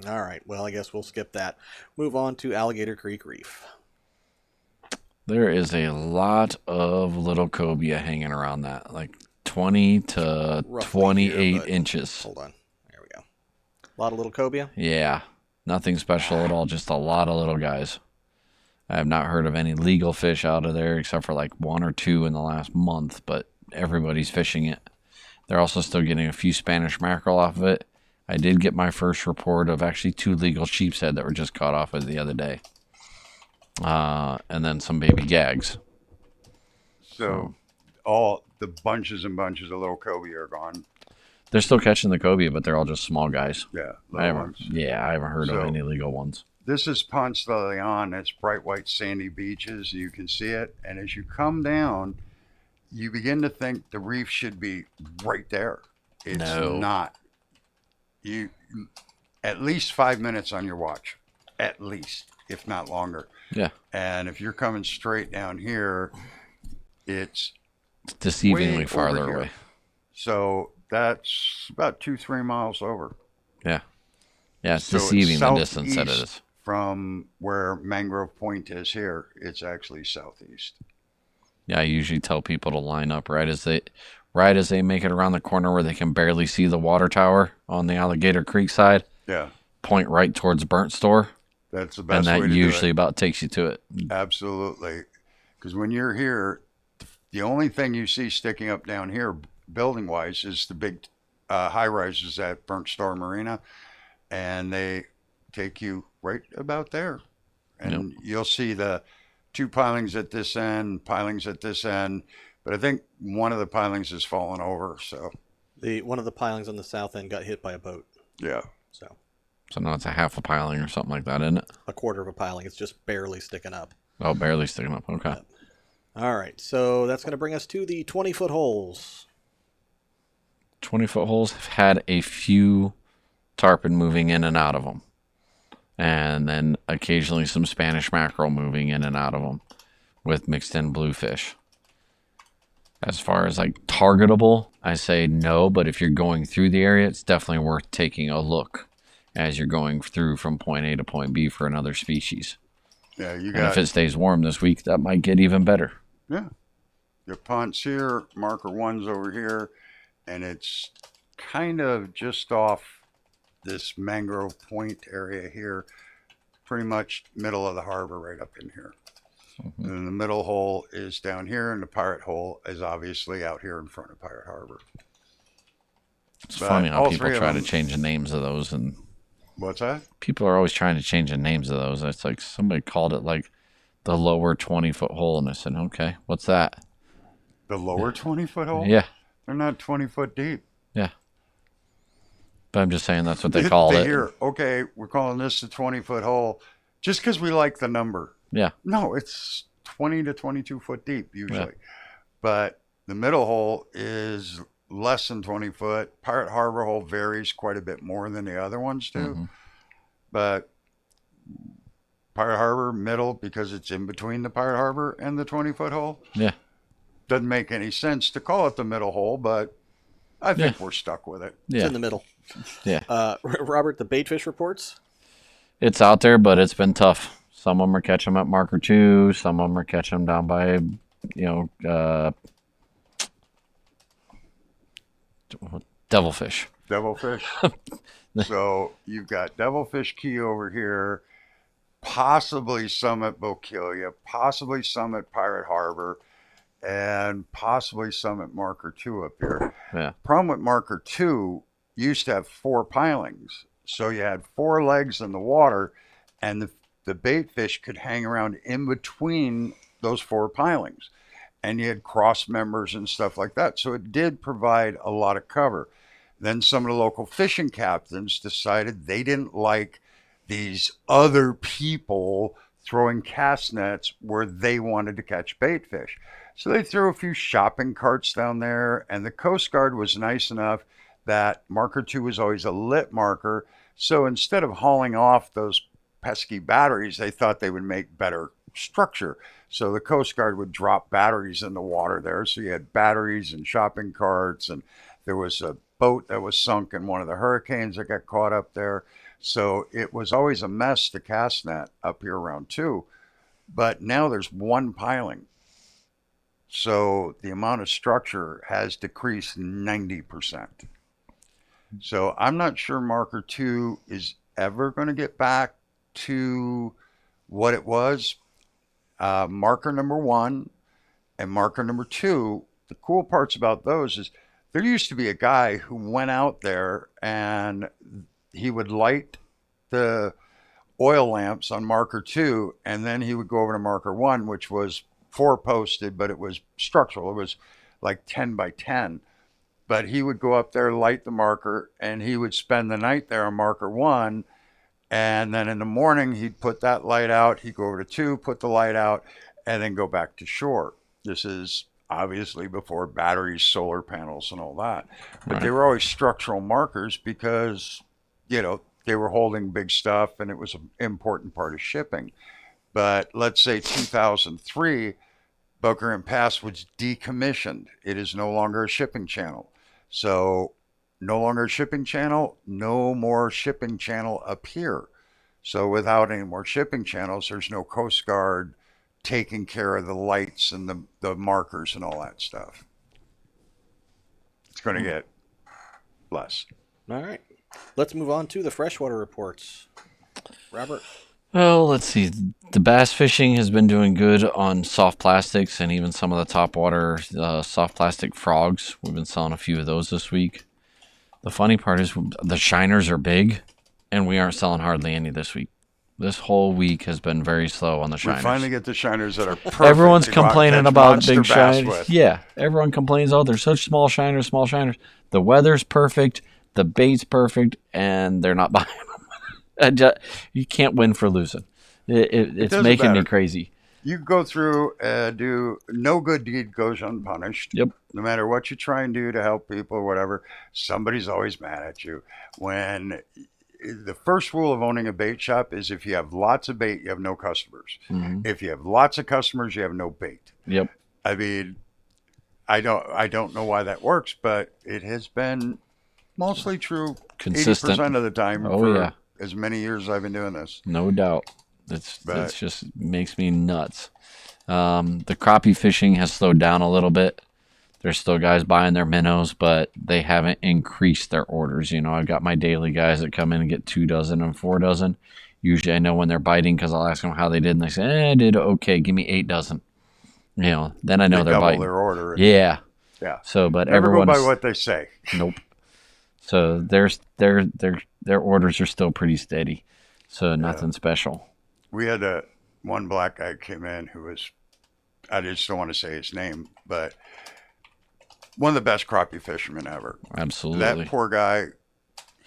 All right. Well, I guess we'll skip that. Move on to Alligator Creek Reef. There is a lot of little cobia hanging around that, like 20 to Roughly 28 here, inches. Hold on. There we go. A lot of little cobia? Yeah. Nothing special at all, just a lot of little guys. I have not heard of any legal fish out of there except for like one or two in the last month, but everybody's fishing it. They're also still getting a few Spanish mackerel off of it. I did get my first report of actually 2 legal sheepshead that were just caught off of the other day. And then some baby gags. So all the bunches and bunches of little cobia are gone. They're still catching the cobia, but they're all just small guys. Yeah, I little haven't, ones. I haven't heard of any legal ones. This is Ponce de Leon. It's bright white sandy beaches. You can see it. And as you come down, you begin to think the reef should be right there. It's not. You at least 5 minutes on your watch, at least, if not longer. Yeah. And if you're coming straight down here, it's deceivingly farther away. So that's about 2-3 miles over. Yeah. Yeah, it's deceiving the distance that it is. From where Mangrove Point is here, it's actually southeast. Yeah, I usually tell people to line up right as they make it around the corner where they can barely see the water tower on the Alligator Creek side. Yeah. Point right towards Burnt Store. That's the best way to do it. And that usually about takes you to it. Absolutely. Because when you're here, the only thing you see sticking up down here, building-wise, is the big high-rises at Burnt Store Marina. And they take you right about there. And you'll see the 2 pilings at this end, pilings at this end. But I think one of the pilings has fallen over. So one of the pilings on the south end got hit by a boat. Yeah. So now it's a half a piling or something like that, isn't it? A quarter of a piling. It's just barely sticking up. Oh, barely sticking up. Okay. Yep. All right. So that's going to bring us to the 20-foot holes. 20-foot holes have had a few tarpon moving in and out of them. And then occasionally some Spanish mackerel moving in and out of them with mixed in bluefish. As far as like targetable, I say no, but if you're going through the area, it's definitely worth taking a look as you're going through from point A to point B for another species. Yeah, and if it stays warm this week, that might get even better. Yeah. Your Ponce here, marker 1's over here, and it's kind of just off this Mangrove Point area here, pretty much middle of the harbor right up in here. Mm-hmm. And the middle hole is down here, and the pirate hole is obviously out here in front of Pirate Harbor. It's funny how people try to change the names of those, and What's that? People are always trying to change the names of those. It's like somebody called it like the lower 20-foot hole, and I said, okay, what's that? The lower 20-foot hole? Yeah. They're not 20 foot deep. Yeah. But I'm just saying that's what they call it. Here, okay, we're calling this the 20-foot hole just because we like the number. Yeah. No, it's 20 to 22 foot deep usually. Yeah. But the middle hole is less than 20 foot. Pirate Harbor hole varies quite a bit more than the other ones do. Mm-hmm. But Pirate Harbor, middle, because it's in between the Pirate Harbor and the 20-foot hole. Yeah. Doesn't make any sense to call it the middle hole, but I think we're stuck with it. It's in the middle. Yeah. Robert, the baitfish reports? It's out there, but it's been tough. Some of them are catching them at marker 2. Some of them are catching them down by, devilfish. Devilfish. So you've got Devilfish Key over here, possibly some at Bokeelia, possibly some at Pirate Harbor, and possibly some at marker 2 up here. Yeah. Problem with marker 2 used to have 4 pilings. So you had 4 legs in the water, and the bait fish could hang around in between those 4 pilings. And you had cross members and stuff like that. So it did provide a lot of cover. Then some of the local fishing captains decided they didn't like these other people throwing cast nets where they wanted to catch bait fish. So they threw a few shopping carts down there, and the Coast Guard was nice enough that marker 2 was always a lit marker. So instead of hauling off those pesky batteries, they thought they would make better structure. So the Coast Guard would drop batteries in the water there. So you had batteries and shopping carts, and there was a boat that was sunk in one of the hurricanes that got caught up there. So it was always a mess to cast net up here around 2. But now there's 1 piling. So the amount of structure has decreased 90%. So I'm not sure marker 2 is ever going to get back to what it was. Marker number 1 and marker number 2, the cool parts about those is there used to be a guy who went out there and he would light the oil lamps on marker 2, and then he would go over to marker 1, which was 4 posted, but it was structural. It was like 10 by 10. But he would go up there, light the marker, and he would spend the night there on marker 1. And then in the morning, he'd put that light out. He'd go over to 2, put the light out, and then go back to shore. This is obviously before batteries, solar panels, and all that. But they were always structural markers because, they were holding big stuff, and it was an important part of shipping. But let's say 2003, Boca Grande Pass was decommissioned. It is no longer a shipping channel. So no longer a shipping channel, no more shipping channel up here. So without any more shipping channels, there's no Coast Guard taking care of the lights and the markers and all that stuff. It's going to get less. All right. Let's move on to the freshwater reports. Robert? Well, let's see. The bass fishing has been doing good on soft plastics and even some of the topwater soft plastic frogs. We've been selling a few of those this week. The funny part is the shiners are big, and we aren't selling hardly any this week. This whole week has been very slow on the shiners. We finally get the shiners that are perfect. Everyone's complaining about big shiners. With. Yeah, everyone complains, oh, they're such small shiners, small shiners. The weather's perfect, the bait's perfect, and they're not buying them. You can't win for losing. It's making me crazy. You go through do no good deed goes unpunished. Yep. No matter what you try and do to help people or whatever, somebody's always mad at you. When the first rule of owning a bait shop is if you have lots of bait, you have no customers. Mm-hmm. If you have lots of customers, you have no bait. Yep. I mean, I don't know why that works, but it has been mostly true consistent 80% of the time for as many years as I've been doing this. No doubt. It's just makes me nuts. The crappie fishing has slowed down a little bit. There's still guys buying their minnows, but they haven't increased their orders. I've got my daily guys that come in and get 2 dozen and 4 dozen. Usually I know when they're biting because I'll ask them how they did, and they say, I did okay, give me 8 dozen. Then I know they're double biting. Their order. Yeah. Yeah. So, but Never everyone's... go by what they say. Nope. So their orders are still pretty steady. So nothing special. We had one black guy came in who was, I just don't want to say his name, but one of the best crappie fishermen ever. Absolutely. That poor guy,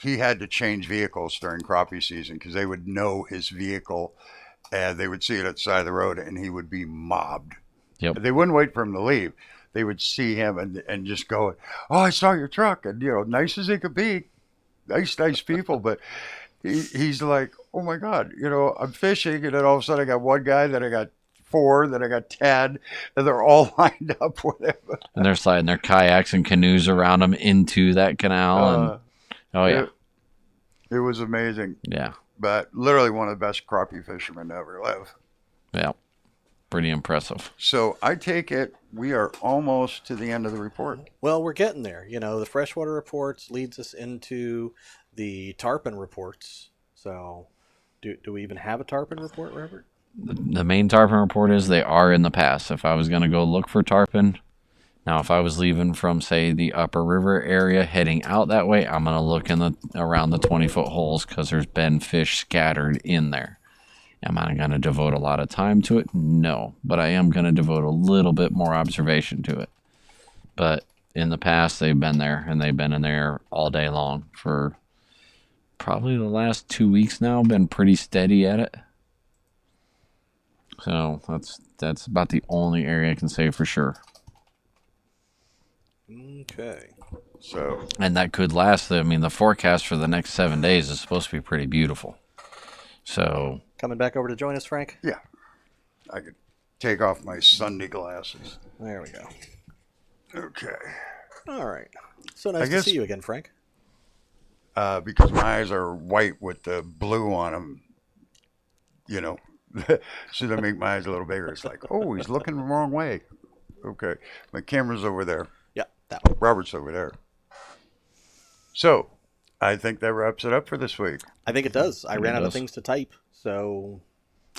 he had to change vehicles during crappie season because they would know his vehicle and they would see it at the side of the road and he would be mobbed. Yep. They wouldn't wait for him to leave. They would see him and just go, "Oh, I saw your truck." And, nice as he could be, nice people. But he's like, "Oh, my God, I'm fishing." And then all of a sudden I got one guy, then I got 4, then I got 10, and they're all lined up with him. And they're sliding their kayaks and canoes around them into that canal. It was amazing. Yeah. But literally one of the best crappie fishermen to ever live. Yeah. Pretty impressive. So I take it we are almost to the end of the report. Well, we're getting there. The freshwater reports leads us into the tarpon reports. So do we even have a tarpon report, Robert? The main tarpon report is they are in the pass. If I was going to go look for tarpon, now if I was leaving from, say, the upper river area heading out that way, I'm going to look around the 20-foot holes because there's been fish scattered in there. Am I going to devote a lot of time to it? No, but I am going to devote a little bit more observation to it. But in the past, they've been there, and they've been in there all day long for probably the last 2 weeks now. Been pretty steady at it. So that's about the only area I can say for sure. Okay. So, and that could last. The forecast for the next 7 days is supposed to be pretty beautiful. So coming back over to join us, Frank? Yeah. I could take off my Sunday glasses. There we go. Okay. All right. So nice to see you again, Frank. Because my eyes are white with the blue on them, should I make my eyes a little bigger? It's like, oh, he's looking the wrong way. Okay. My camera's over there. Yeah, that one. Robert's over there. So, I think that wraps it up for this week. I think it does. I ran out of things to type, so...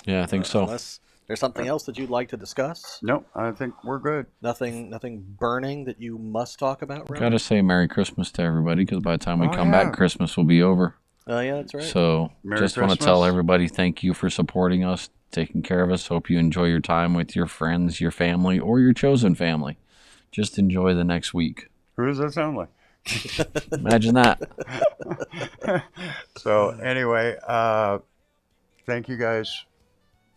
Yeah, I think so. Unless there's something else that you'd like to discuss? No, I think we're good. Nothing burning that you must talk about, Robert? Gotta say Merry Christmas to everybody, because by the time we come back, Christmas will be over. Oh, yeah, that's right. So, just want to tell everybody thank you for supporting us, taking care of us. Hope you enjoy your time with your friends, your family, or your chosen family. Just enjoy the next week. Who does that sound like? Imagine that. So, anyway, thank you guys.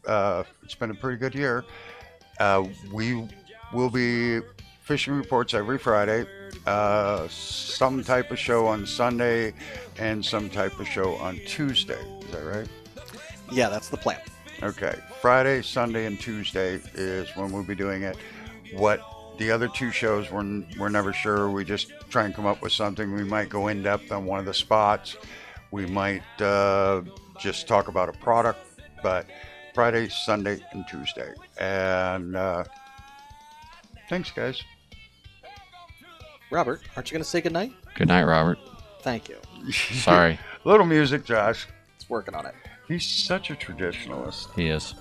It's been a pretty good year. We will be fishing reports every Friday, some type of show on Sunday, and some type of show on Tuesday. Is that right? Yeah, that's the plan. Okay. Friday, Sunday, and Tuesday is when we'll be doing it. What the other 2 shows, we're never sure. We just try and come up with something. We might go in depth on one of the spots. We might just talk about a product. But Friday, Sunday, and Tuesday. And thanks, guys. Robert, aren't you going to say goodnight? Good night, Robert. Thank you. Sorry. Little music, Josh. It's working on it. He's such a traditionalist. He is.